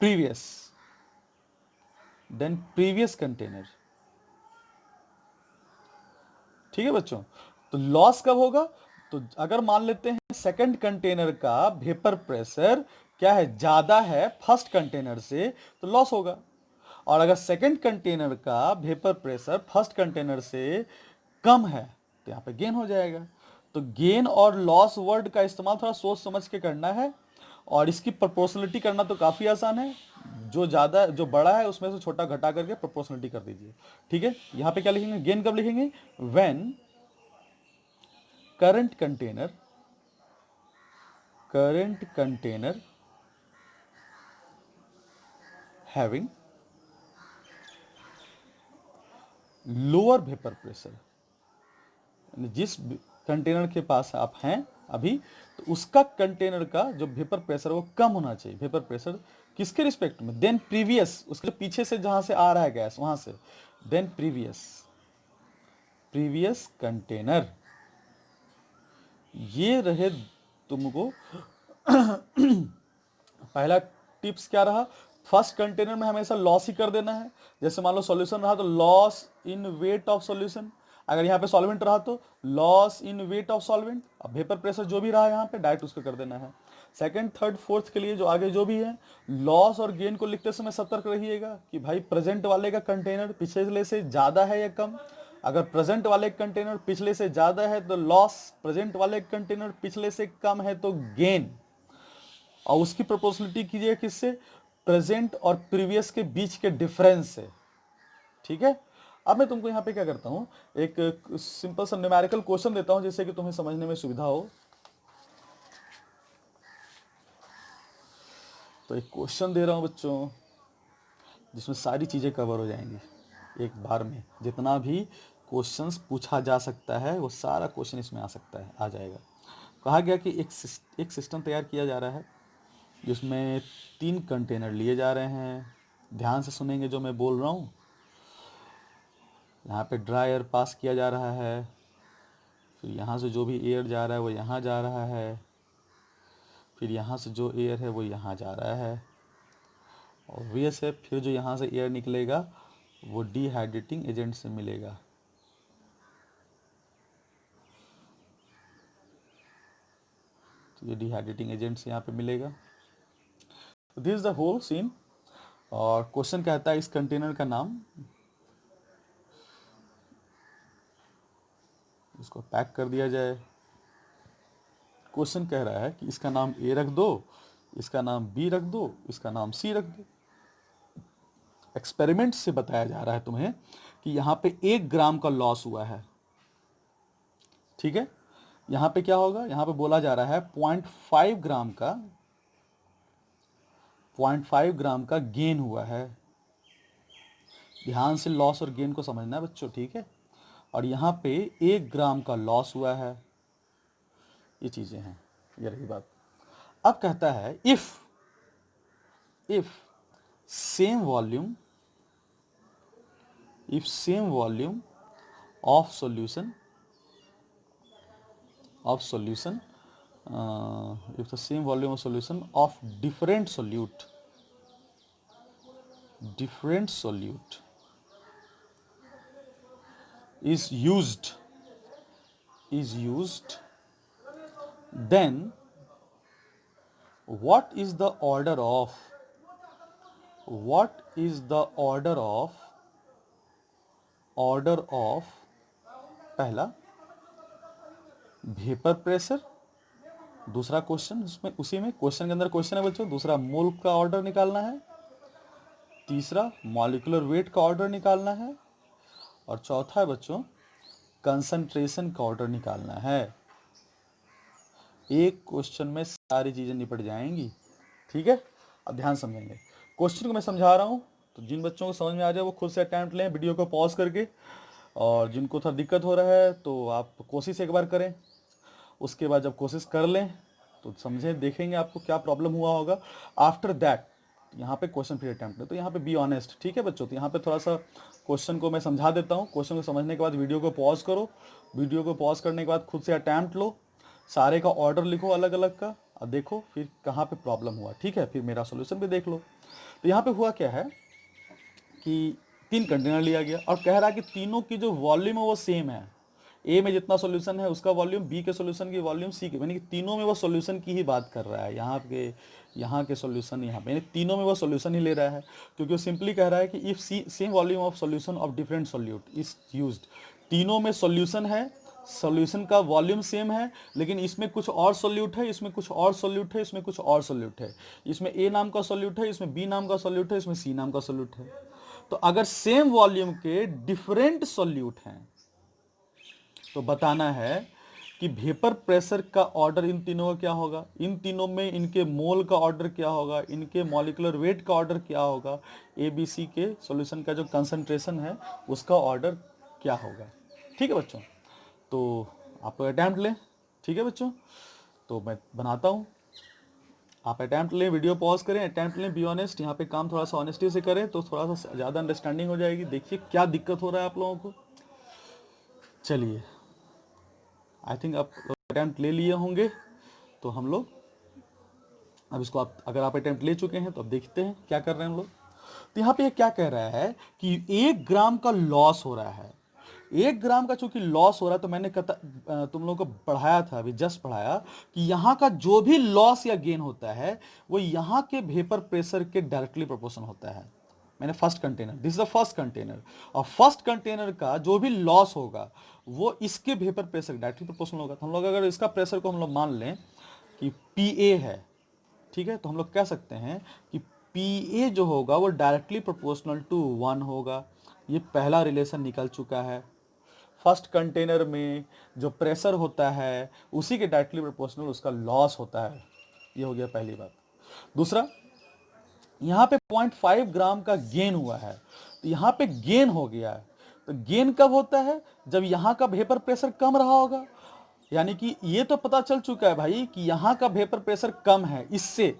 A: previous container. ठीक है बच्चों, तो लॉस कब होगा, तो अगर मान लेते हैं सेकंड कंटेनर का वेपर प्रेशर क्या है, ज्यादा है फर्स्ट कंटेनर से, तो लॉस होगा। और अगर सेकंड कंटेनर का वेपर प्रेशर फर्स्ट कंटेनर से कम है तो यहाँ पे गेन हो जाएगा। तो गेन और लॉस वर्ड का इस्तेमाल थोड़ा सोच समझ के करना है, और इसकी प्रोपोर्शनलिटी करना तो काफी आसान है। जो बड़ा है उसमें से छोटा घटा करके प्रोपोर्शनलिटी कर दीजिए। ठीक है, यहाँ पे क्या लिखेंगे, गेन कब लिखेंगे, when current container having lower vapour pressure. जिस कंटेनर के पास आप हैं अभी, तो उसका कंटेनर का जो वेपर प्रेशर वो कम होना चाहिए। वेपर प्रेशर किसके रिस्पेक्ट में, देन प्रीवियस, उसके पीछे से जहां से आ रहा है गैस वहां से, देन प्रीवियस कंटेनर। ये रहे तुमको पहला टिप्स क्या रहा, फर्स्ट कंटेनर में हमेशा लॉस ही कर देना है। जैसे मान लो सॉल्यूशन रहा तो loss in weight of solution, अगर यहाँ पे सॉल्वेंट रहा तो loss in weight of solvent. अब वेपर प्रेशर जो भी रहा यहाँ पे डायरेक्ट उसको कर देना है। सेकंड थर्ड फोर्थ के लिए जो आगे जो भी है, लॉस और गेन को लिखते समय सतर्क रहिएगा कि भाई प्रेजेंट वाले का कंटेनर पिछले से ज्यादा है या कम। अगर प्रेजेंट वाले कंटेनर पिछले से ज्यादा है तो लॉस, प्रेजेंट वाले कंटेनर पिछले से कम है तो गेन। और उसकी प्रोपोर्शनलिटी कीजिए किससे, प्रेजेंट और प्रीवियस के बीच के डिफरेंस से। ठीक है, अब मैं तुमको यहाँ पे क्या करता हूँ, एक सिंपल सा न्यूमेरिकल क्वेश्चन देता हूँ जिससे कि तुम्हें समझने में सुविधा हो। तो एक क्वेश्चन दे रहा हूँ बच्चों जिसमें सारी चीजें कवर हो जाएंगी एक बार में। जितना भी क्वेश्चंस पूछा जा सकता है वो सारा क्वेश्चन इसमें आ सकता है, आ जाएगा। कहा गया कि एक सिस्टम तैयार किया जा रहा है जिसमें 3 कंटेनर लिए जा रहे हैं। ध्यान से सुनेंगे जो मैं बोल रहा हूँ। यहाँ पे ड्राई एयर पास किया जा रहा है, फिर यहाँ से जो भी एयर जा रहा है वो यहाँ जा रहा है, फिर यहाँ से जो एयर है वो यहाँ जा रहा है। ऑब्वियस है, फिर जो यहाँ से एयर निकलेगा वो डिहाइड्रेटिंग एजेंट से मिलेगा। तो ये डिहाइड्रेटिंग एजेंट से यहाँ पे मिलेगा। तो this is the whole scene. और क्वेश्चन कहता है इस कंटेनर का नाम, इसको पैक कर दिया जाए। क्वेश्चन कह रहा है कि इसका नाम ए रख दो, इसका नाम बी रख दो, इसका नाम सी रख दो। एक्सपेरिमेंट से बताया जा रहा है तुम्हें कि यहाँ पे 1 ग्राम का लॉस हुआ है। ठीक है, यहाँ पे क्या होगा, यहाँ पे बोला जा रहा है 0.5 ग्राम का गेन हुआ है। ध्यान से लॉस और गेन को समझना है बच्चों, ठीक है। और यहाँ पे 1 ग्राम का लॉस हुआ है। ये चीजें हैं, ये रही बात। अब कहता है if same volume of solution if the same volume of solution of different solute is used, then what is the order of पहला वेपर प्रेशर, दूसरा क्वेश्चन उसमें उसी में क्वेश्चन के अंदर क्वेश्चन है बच्चों, दूसरा मोल का ऑर्डर निकालना है, तीसरा मॉलिक्यूलर वेट का ऑर्डर निकालना है, और चौथा है बच्चों कंसंट्रेशन का ऑर्डर निकालना है। एक क्वेश्चन में सारी चीजें निपट जाएंगी, ठीक है। अब ध्यान समझेंगे, क्वेश्चन को मैं समझा रहा हूं, तो जिन बच्चों को समझ में आ जाए वो खुद से अटेम्प्ट लें वीडियो को पॉज करके, और जिनको थोड़ा दिक्कत हो रहा है तो आप कोशिश एक बार करें। उसके बाद जब कोशिश कर लें तो समझें, देखेंगे आपको क्या प्रॉब्लम हुआ होगा। आफ्टर दैट यहाँ पे क्वेश्चन फिर अटेम्प्ट है, तो यहाँ पे बी ऑनेस्ट, ठीक है बच्चों। तो यहाँ पे थोड़ा सा क्वेश्चन को मैं समझा देता हूँ। क्वेश्चन को समझने के बाद वीडियो को पॉज करो, वीडियो को पॉज करने के बाद खुद से अटेम्प्ट लो, सारे का ऑर्डर लिखो अलग अलग का, और देखो फिर कहाँ पे प्रॉब्लम हुआ, ठीक है। फिर मेरा सोल्यूशन भी देख लो। तो यहाँ पे हुआ क्या है कि 3 कंटेनर लिया गया और कह रहा है कि तीनों की जो वॉल्यूम है वो सेम है। ए में जितना सॉल्यूशन है उसका वॉल्यूम, बी के सॉल्यूशन की वॉल्यूम सी के, यानी कि तीनों में वो सॉल्यूशन की ही बात कर रहा है। यहाँ के सॉल्यूशन यहाँ पे, यानी तीनों में वो सॉल्यूशन ही ले रहा है, क्योंकि वो सिंपली कह रहा है कि if C same volume of solution of different solute is used. तीनों में सॉल्यूशन है, सॉल्यूशन का वॉल्यूम सेम है, लेकिन इसमें कुछ और सॉल्यूट है, इसमें कुछ और सॉल्यूट है, इसमें कुछ और सॉल्यूट है, इसमें ए नाम का सॉल्यूट है, इसमें बी नाम का सॉल्यूट है, इसमें सी नाम का सॉल्यूट है। तो अगर सेम वॉल्यूम के डिफरेंट सॉल्यूट हैं तो बताना है कि वेपर प्रेशर का ऑर्डर इन तीनों का क्या होगा, इन तीनों में इनके मोल का ऑर्डर क्या होगा, इनके मॉलिक्यूलर वेट का ऑर्डर क्या होगा, ए बी सी के सॉल्यूशन का जो कंसंट्रेशन है उसका ऑर्डर क्या होगा, ठीक है बच्चों। तो आप अटैम्प्ट लें, ठीक है बच्चों। तो मैं बनाता हूँ, आप अटैम्प्ट लें, वीडियो पॉज करें, अटैम्प्ट लें, बी ऑनेस्ट। यहाँ पे काम थोड़ा सा ऑनेस्टी से करें तो थोड़ा सा ज़्यादा अंडरस्टैंडिंग हो जाएगी। देखिए क्या दिक्कत हो रहा है आप लोगों को। चलिए, आई थिंक आप अटैम्प्ट ले लिए होंगे, तो हम लोग अब इसको अगर आप अटैम्प्ट ले चुके हैं तो अब देखते हैं क्या कर रहे हैं हम लोग। तो यहाँ पे क्या कह रहा है कि 1 ग्राम का लॉस हो रहा है। 1 ग्राम का चूंकि लॉस हो रहा है, तो मैंने तुम लोगों को पढ़ाया था, अभी जस्ट पढ़ाया कि यहाँ का जो भी लॉस या गेन होता है वो यहाँ के वेपर प्रेशर के डायरेक्टली प्रोपोर्शनल होता है। मैंने first container, this is the first container, और फर्स्ट कंटेनर का जो भी लॉस होगा वो इसके वेपर प्रेशर डायरेक्टली प्रोपोर्शनल होगा। तो हम लोग अगर इसका प्रेशर को हम लोग मान लें कि पी है, ठीक है, तो हम लोग कह सकते हैं कि पी जो होगा वो डायरेक्टली प्रोपोर्शनल टू 1 होगा। ये पहला रिलेशन निकल चुका है। फर्स्ट कंटेनर में जो प्रेशर होता है उसी के डायरेक्टली प्रोपोर्शनल उसका लॉस होता है। ये हो गया पहली बात। दूसरा, यहाँ पे 0.5 ग्राम का गेन हुआ है, तो यहाँ पे गेन हो गया है। तो गेन कब होता है, जब यहाँ का वेपर प्रेशर कम रहा होगा। यानी कि ये तो पता चल चुका है भाई कि यहाँ का वेपर प्रेशर कम है इससे,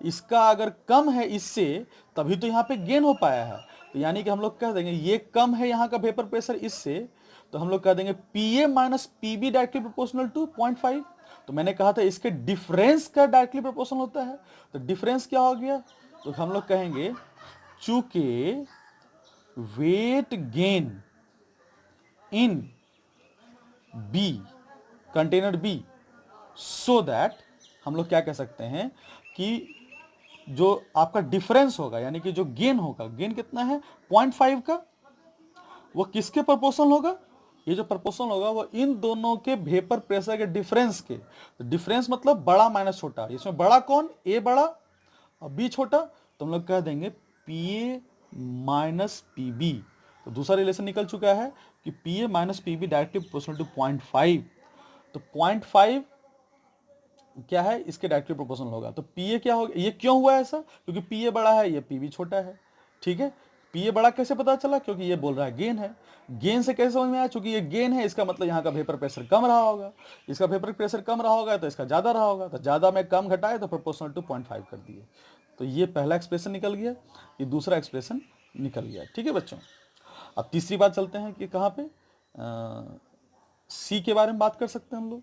A: इसका अगर कम है इससे, तभी तो यहाँ पे गेन हो पाया है। तो यानी कि हम लोग कह देंगे ये कम है यहाँ का वेपर प्रेशर इससे, तो हम लोग कह देंगे P A minus P B directly proportional to 0.5। तो मैंने कहा था इसके डिफरेंस का डायरेक्टली प्रोपोर्शनल होता है, तो डिफरेंस क्या हो गया, तो हम लोग कहेंगे चूंकि weight gain in B, container B, so that हम लोग क्या कह सकते हैं कि जो आपका डिफरेंस होगा, यानी कि जो गेन होगा, गेन कितना है 0.5 का, वो किसके प्रोपोर्शनल होगा, ये जो प्रोपोर्शनल होगा वो इन दोनों के वेपर प्रेशर के डिफरेंस के। तो डिफरेंस मतलब बड़ा माइनस छोटा, इसमें बड़ा कौन, ए बड़ा और बी छोटा, तो हम लोग कह देंगे P A minus P B. तो दूसरा रिलेशन निकल चुका है कि P A minus P B directly proportional to 0.5। तो 0.5 क्या है, इसके डायरेक्टली प्रोपोर्शनल होगा। तो पी ए क्या होगा, ये क्यों हुआ ऐसा, क्योंकि पी ए बड़ा है, ये पी बी छोटा है, ठीक है। पी ए बड़ा कैसे पता चला, क्योंकि ये बोल रहा है गेन है। गेन से कैसे समझ में आया, क्योंकि ये गेन है, इसका मतलब यहाँ का वेपर प्रेशर कम रहा होगा, इसका वेपर प्रेशर कम रहा होगा तो इसका ज़्यादा रहा होगा, तो ज़्यादा में कम घटाए तो प्रोपोर्शनल टू 0.5 कर दिए। तो ये पहला एक्सप्रेशन निकल गया, ये दूसरा एक्सप्रेशन निकल गया, ठीक है बच्चों। अब तीसरी बात चलते हैं कि कहाँ पे सी के बारे में बात कर सकते हैं हम लोग।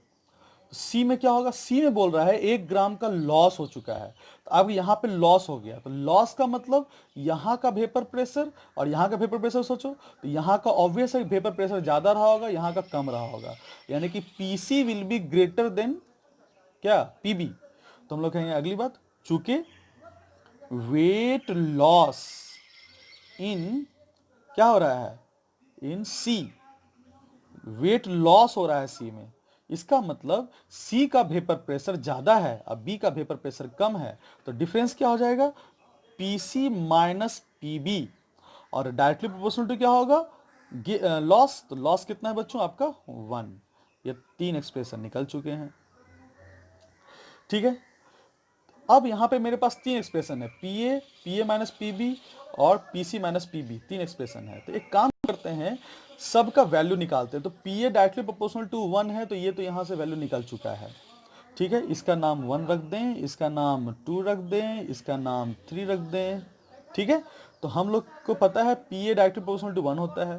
A: सी में क्या होगा, सी में बोल रहा है 1 ग्राम का लॉस हो चुका है। तो अब यहाँ पे लॉस हो गया, तो लॉस का मतलब यहाँ का वेपर प्रेशर और यहाँ का वेपर प्रेशर सोचो, तो यहाँ का ऑब्वियस है वेपर प्रेशर ज्यादा रहा होगा, यहाँ का कम रहा होगा, यानी कि PC will be greater than क्या, पीबी। तो हम लोग कहेंगे अगली बात, चूंकि वेट लॉस इन क्या हो रहा है, इन सी, वेट लॉस हो रहा है सी में, इसका मतलब सी का वेपर प्रेशर ज्यादा है और बी का वेपर प्रेशर कम है, तो डिफरेंस क्या हो जाएगा, पीसी माइनस पीबी, और डायरेक्टली प्रोपोर्शनल टू क्या होगा, लॉस, तो लॉस कितना है बच्चों आपका 1। ये 3 एक्सप्रेशन निकल चुके हैं, ठीक है। अब यहाँ पे मेरे पास 3 एक्सप्रेशन है, P A minus P B और P C minus P B, 3 expression है। तो एक काम करते हैं, सबका वैल्यू निकालते हैं। तो P A directly proportional to 1 है, तो ये तो यहाँ से वैल्यू निकल चुका है, ठीक है। इसका नाम 1 रख दें, इसका नाम 2 रख दें, इसका नाम 3 रख दें, ठीक है। तो हम लोग को पता है P A directly proportional to 1 होता है,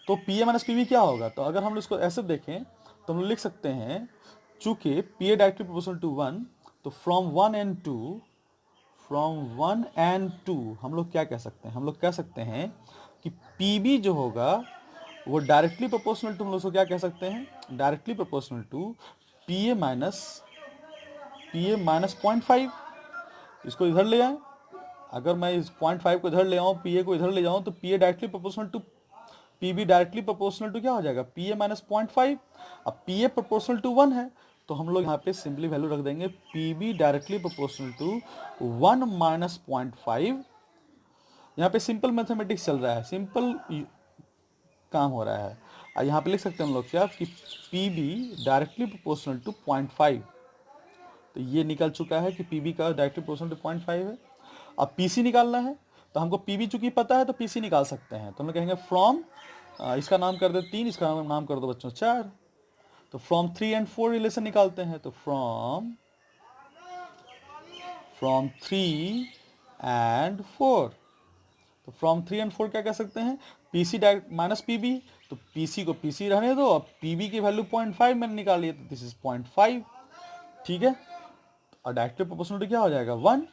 A: तो P A minus P B क्या होगा। तो अगर हम लोग इसको ऐसे देखें तो हम लोग लिख सकते हैं, चूंकि P A directly proportional to 1, तो फ्रॉम 1 एंड 2 हम लोग क्या कह सकते हैं, हम लोग कह सकते हैं कि पी बी जो होगा वो डायरेक्टली प्रोपोर्शनल टू, हम लोग उसको क्या कह सकते हैं, directly proportional to P A minus 0.5। इसको इधर ले आए, अगर मैं इस 0.5 को इधर ले आऊँ, पी ए को इधर ले जाऊँ, तो P A directly proportional to P B directly proportional to क्या हो जाएगा, पी ए माइनस 0.5। अब पी ए प्रोपोर्शनल टू 1 है, तो हम लोग यहाँ पे सिंपली वैल्यू रख देंगे P B directly proportional to 1 minus 0.5। यहाँ पे सिंपल मैथमेटिक्स चल रहा है, सिंपल काम हो रहा है। और यहाँ पे लिख सकते हैं हम लोग क्या, कि P B directly proportional to 0.5। तो ये निकल चुका है कि पी बी का डायरेक्टली प्रोपोर्शनल टू 0.5 है। अब पी सी निकालना है, तो हमको पी बी चूंकि पता है तो पी सी निकाल सकते हैं। तो हम कहेंगे फ्रॉम, इसका नाम कर दो 3, इसका नाम कर दो बच्चों 4। तो फ्रॉम 3 एंड 4 रिलेशन निकालते हैं, तो फ्रॉम 3 एंड 4, तो फ्रॉम 3 एंड 4 क्या कह सकते हैं, P C direct minus P B, तो पी सी को पी सी रहने दो, अब पी बी की वैल्यू 0.5 मैंने निकाली है, तो दिस इज 0.5, ठीक है। और डायरेक्टली प्रोपोर्शनल टू क्या हो जाएगा 1।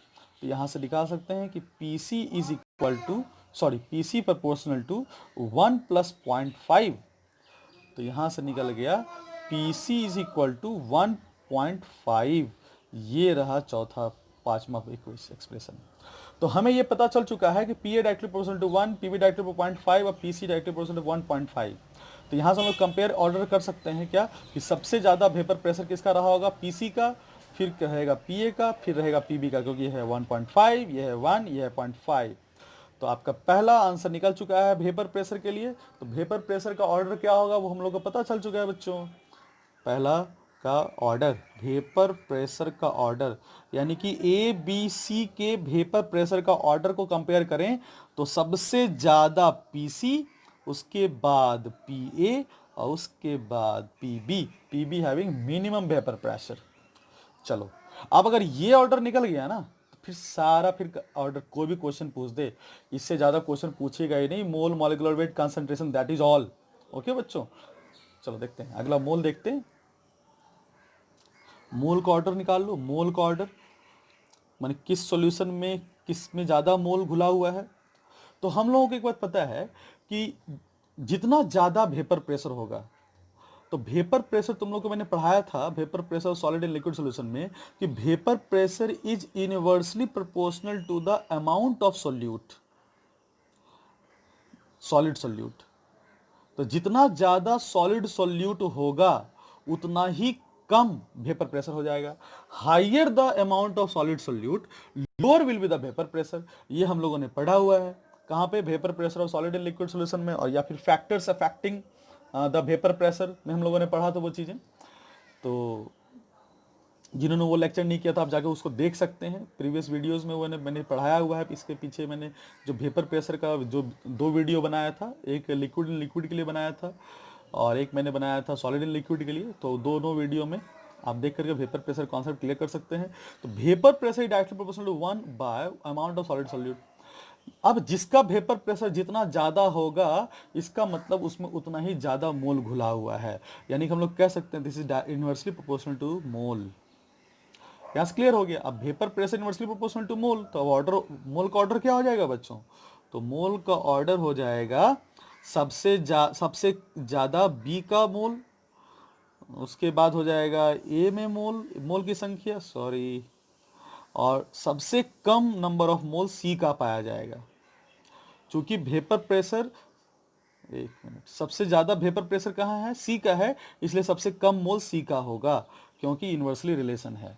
A: तो यहाँ से निकाल सकते हैं कि P C is equal to, sorry P C proportional to 1 plus 0.5। तो यहाँ से निकल गया P C is equal to 1.5। ये रहा चौथा, पांचवा एक्सप्रेशन। तो हमें ये पता चल चुका है कि P A directly proportional to 1, P B directly 0.5 और P C directly proportional to 1.5। तो यहाँ से हम लोग कंपेयर ऑर्डर कर सकते हैं क्या, कि सबसे ज़्यादा वेपर प्रेशर किसका रहा होगा, पी सी का, फिर रहेगा पी ए का, फिर रहेगा पी बी का, क्योंकि ये है 1.5, ये है 1, ये है 0.5। तो आपका पहला आंसर निकल चुका है वेपर प्रेशर के लिए। तो वेपर प्रेशर का ऑर्डर क्या होगा वो हम लोग को पता चल चुका है बच्चों। पहला का ऑर्डर, वेपर प्रेशर का ऑर्डर, यानी कि ए बी सी के वेपर प्रेशर का ऑर्डर को कंपेयर करें तो सबसे ज़्यादा पी सी, उसके बाद पी ए और उसके बाद P be having minimum vapour pressure. चलो, अब अगर ये ऑर्डर निकल गया ना, तो फिर सारा, फिर ऑर्डर कोई भी क्वेश्चन पूछ दे, इससे ज़्यादा क्वेश्चन पूछेगा ही नहीं। Mole, molecular weight, concentration, that is all. Okay बच्चों, चलो देखते हैं अगला मोल देखते हैं। मोल का ऑर्डर निकाल लो, मोल का ऑर्डर माने किस सॉल्यूशन में किस में ज़्यादा मोल घुला हुआ है। तो हम लोगों को एक बात पता है कि जितना ज़्यादा वेपर प्रेशर होगा, तो वेपर प्रेशर तुम लोग को मैंने पढ़ाया था, vapour pressure solid and liquid solution में, कि vapour pressure is inversely proportional to the amount of solute, solid solute. तो जितना ज़्यादा सॉलिड सॉल्यूट होगा उतना ही कम वेपर प्रेशर हो जाएगा। Higher the amount of solid solute, lower will be the vapour pressure. ये हम लोगों ने पढ़ा हुआ है कहाँ पे, vapour pressure of solid and liquid solution में, और या फिर factors affecting the vapour pressure में हम लोगों ने पढ़ा था वो चीज़ें। तो जिन्होंने वो लेक्चर नहीं किया था आप जाके उसको देख सकते हैं, प्रीवियस वीडियोस में वो मैंने पढ़ाया हुआ है। इसके पीछे मैंने जो वेपर प्रेशर का जो 2 वीडियो बनाया था, एक लिक्विड के लिए बनाया था और एक मैंने बनाया था सॉलिड एंड लिक्विड के लिए। तो दोनों वीडियो में आप देख करके वेपर प्रेशर कॉन्सेप्ट क्लियर कर सकते हैं। तो vapour pressure directly proportional to 1 by amount of solid solute. अब जिसका वेपर प्रेशर जितना ज़्यादा होगा, इसका मतलब उसमें उतना ही ज़्यादा मोल घुला हुआ है, यानी कि हम लोग कह सकते हैं this is inversely proportional to mole. यहाँ से क्लियर हो गया। अब vapour pressure inversely proportional to mole, तो अब ऑर्डर, मोल का ऑर्डर क्या हो जाएगा बच्चों, तो मोल का ऑर्डर हो जाएगा सबसे ज़्यादा बी का मोल, उसके बाद हो जाएगा ए में मोल की संख्या, सॉरी, और सबसे कम नंबर ऑफ मोल सी का पाया जाएगा। चूंकि वेपर प्रेशर, एक मिनट, सबसे ज़्यादा वेपर प्रेशर कहाँ है, सी का है, इसलिए सबसे कम मोल सी का होगा, क्योंकि इन्वर्सली रिलेशन है।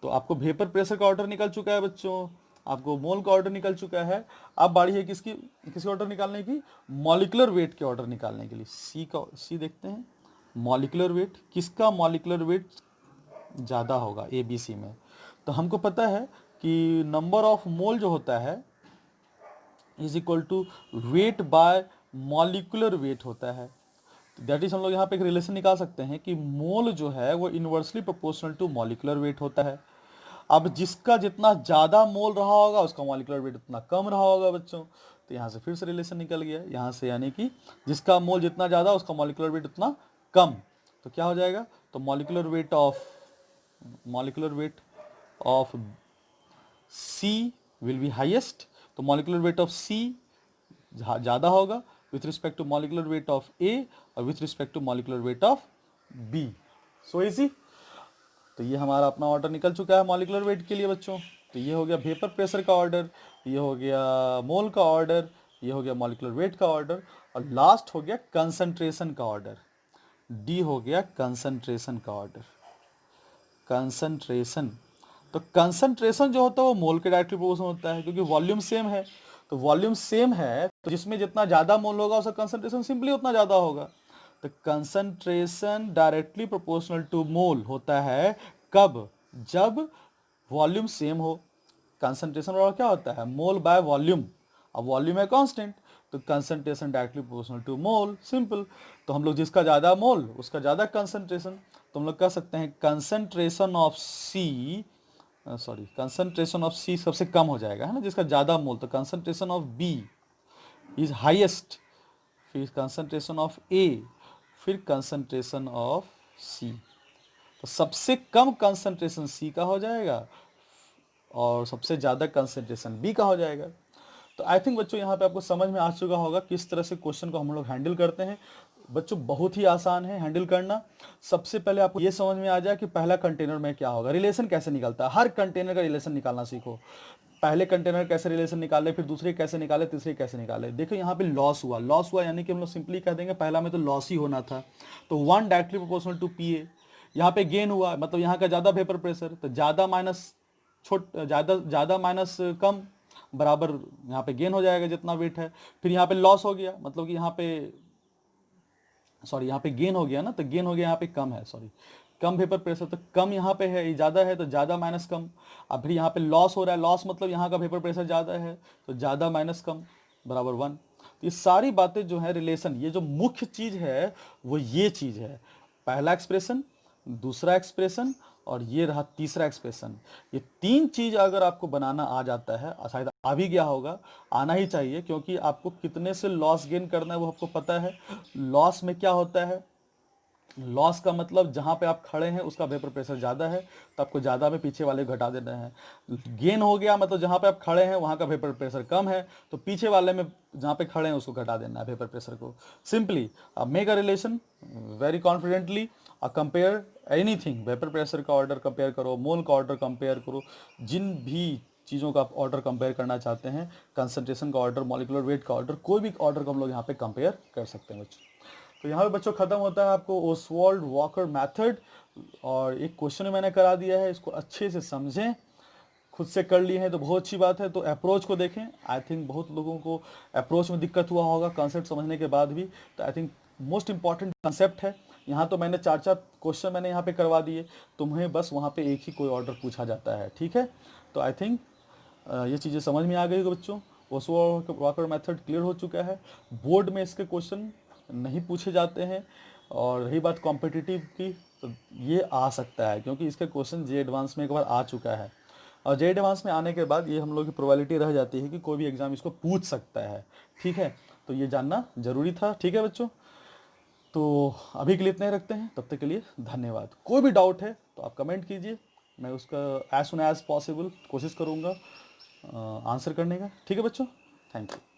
A: तो आपको वेपर प्रेशर का ऑर्डर निकल चुका है बच्चों। आपको मोल का ऑर्डर निकल चुका है। अब बारी है किसकी ऑर्डर निकालने की, मॉलिक्यूलर वेट के ऑर्डर निकालने के लिए। सी देखते हैं, मॉलिक्यूलर वेट, किसका मॉलिक्यूलर वेट ज़्यादा होगा ए बी सी में। तो हमको पता है कि नंबर ऑफ मोल जो होता है is equal to weight by molecular weight होता है। दैट इज हम लोग यहाँ पे एक रिलेशन निकाल सकते हैं कि मोल जो है वो inversely proportional to molecular weight होता है। अब जिसका जितना ज़्यादा मोल रहा होगा उसका मॉलिक्यूलर वेट उतना कम रहा होगा बच्चों। तो यहाँ से फिर से रिलेशन निकल गया यहाँ से, यानी कि जिसका मोल जितना ज़्यादा उसका मॉलिक्यूलर वेट उतना कम। तो क्या हो जाएगा, तो molecular weight of C will be highest. तो मॉलिक्यूलर वेट ऑफ सी ज़्यादा होगा with respect to molecular weight of A और with respect to molecular weight of B. So easy. तो ये हमारा अपना ऑर्डर निकल चुका है मॉलिक्यूलर वेट के लिए बच्चों। तो ये हो गया वेपर प्रेशर का ऑर्डर, ये हो गया मोल का ऑर्डर, ये हो गया मॉलिक्यूलर वेट का ऑर्डर, और लास्ट हो गया कंसंट्रेशन का ऑर्डर। डी हो गया कंसंट्रेशन का ऑर्डर। कंसंट्रेशन, तो कंसंट्रेशन जो होता है वो मोल के डायरेक्टली प्रोपोर्शनल होता है, क्योंकि वॉल्यूम सेम है। तो वॉल्यूम सेम है तो जिसमें जितना ज़्यादा मोल होगा उसका कंसंट्रेशन सिंपली उतना ज़्यादा होगा। तो कंसंट्रेशन डायरेक्टली प्रोपोर्शनल टू मोल होता है कब, जब वॉल्यूम सेम हो। कंसंट्रेशन वाला क्या होता है, मोल बाय वॉल्यूम। अब वॉल्यूम है कांस्टेंट, तो concentration directly proportional to mole, simple. तो हम लोग जिसका ज़्यादा मोल उसका ज़्यादा कंसंट्रेशन, तो हम लोग कह सकते हैं concentration of C, concentration of C सबसे कम हो जाएगा, है ना, जिसका ज़्यादा मोल। तो concentration of B is highest, फिर कंसंट्रेशन ऑफ ए, फिर कंसंट्रेशन ऑफ सी। तो सबसे कम कंसंट्रेशन सी का हो जाएगा और सबसे ज़्यादा कंसंट्रेशन बी का हो जाएगा। तो आई थिंक बच्चों यहाँ पे आपको समझ में आ चुका होगा किस तरह से क्वेश्चन को हम लोग हैंडल करते हैं। बच्चों बहुत ही आसान है हैंडल करना। सबसे पहले आपको ये समझ में आ जाए कि पहला कंटेनर में क्या होगा, रिलेशन कैसे निकलता है। हर कंटेनर का रिलेशन निकालना सीखो। पहले कंटेनर कैसे रिलेशन निकाले, फिर दूसरे कैसे निकाले, तीसरे कैसे निकाले। देखो यहाँ पे लॉस हुआ यानी कि हम लोग सिंपली कह देंगे पहला में तो लॉस ही होना था, तो 1 directly proportional to P A. यहाँ पे गेन हुआ मतलब यहाँ का ज़्यादा वेपर प्रेशर, तो ज़्यादा माइनस ज़्यादा माइनस कम बराबर यहाँ पे गेन हो जाएगा जितना वेट है। फिर यहाँ पे लॉस हो गया मतलब कि यहाँ पे गेन हो गया ना, तो गेन हो गया यहाँ पे कम है, कम वेपर प्रेशर, तो कम यहाँ पे है, ज़्यादा है तो ज़्यादा माइनस कम। अब फिर यहाँ पे लॉस हो रहा है, लॉस मतलब यहाँ का वेपर प्रेशर ज़्यादा है तो ज़्यादा माइनस कम बराबर 1। तो ये सारी बातें जो है रिलेशन, ये जो मुख्य चीज़ है वो ये चीज़ है, पहला एक्सप्रेशन, दूसरा एक्सप्रेशन और ये रहा तीसरा एक्सप्रेशन। ये तीन चीज़ अगर आपको बनाना आ जाता है, शायद आ भी गया होगा, आना ही चाहिए, क्योंकि आपको कितने से लॉस गेन करना है वो आपको पता है। लॉस में क्या होता है, लॉस का मतलब जहाँ पे आप खड़े हैं उसका वेपर प्रेशर ज़्यादा है तो आपको ज़्यादा में पीछे वाले घटा देना है। गेन हो गया मतलब जहाँ पे आप खड़े हैं वहाँ का वेपर प्रेशर कम है तो पीछे वाले में जहाँ पे खड़े हैं उसको घटा देना है वेपर प्रेशर को। Simply make a relation very confidently, compare anything, vapour pressure का ऑर्डर कंपेयर करो, मोल का ऑर्डर कंपेयर करो, जिन भी चीज़ों का आप ऑर्डर कंपेयर करना चाहते हैं, कंसंट्रेशन का ऑर्डर, मॉलिक्यूलर वेट का ऑर्डर, कोई भी ऑर्डर को हम लोग यहाँ पे कंपेयर कर सकते हैं बच्चों। तो यहाँ पे बच्चों खत्म होता है आपको ओसवाल्ड वॉकर मेथड, और एक क्वेश्चन मैंने करा दिया है, इसको अच्छे से समझें, खुद से कर लिए हैं तो बहुत अच्छी बात है। तो अप्रोच को देखें, आई थिंक बहुत लोगों को अप्रोच में दिक्कत हुआ होगा कॉन्सेप्ट समझने के बाद भी, तो I think most important concept है। यहाँ तो मैंने 4-4 क्वेश्चन मैंने यहाँ पे करवा दिए, तुम्हें बस वहाँ पे एक ही कोई ऑर्डर पूछा जाता है, ठीक है। तो आई थिंक ये चीज़ें समझ में आ गई बच्चों। ओसवाल्ड वॉकर मेथड क्लियर हो चुका है, बोर्ड में इसके क्वेश्चन नहीं पूछे जाते हैं। और रही बात कॉम्पिटिटिव की, तो ये आ सकता है क्योंकि इसके क्वेश्चन जे एडवांस में एक बार आ चुका है, और जे एडवांस में आने के बाद ये हम लोग की प्रोबेबिलिटी रह जाती है कि कोई भी एग्जाम इसको पूछ सकता है, ठीक है। तो ये जानना जरूरी था, ठीक है बच्चों। तो अभी के लिए इतना ही रखते हैं, तब तक के लिए धन्यवाद। कोई भी डाउट है तो आप कमेंट कीजिए, मैं उसका एज सुन एज पॉसिबल कोशिश करूँगा आंसर करने का, ठीक है बच्चों। Thank you.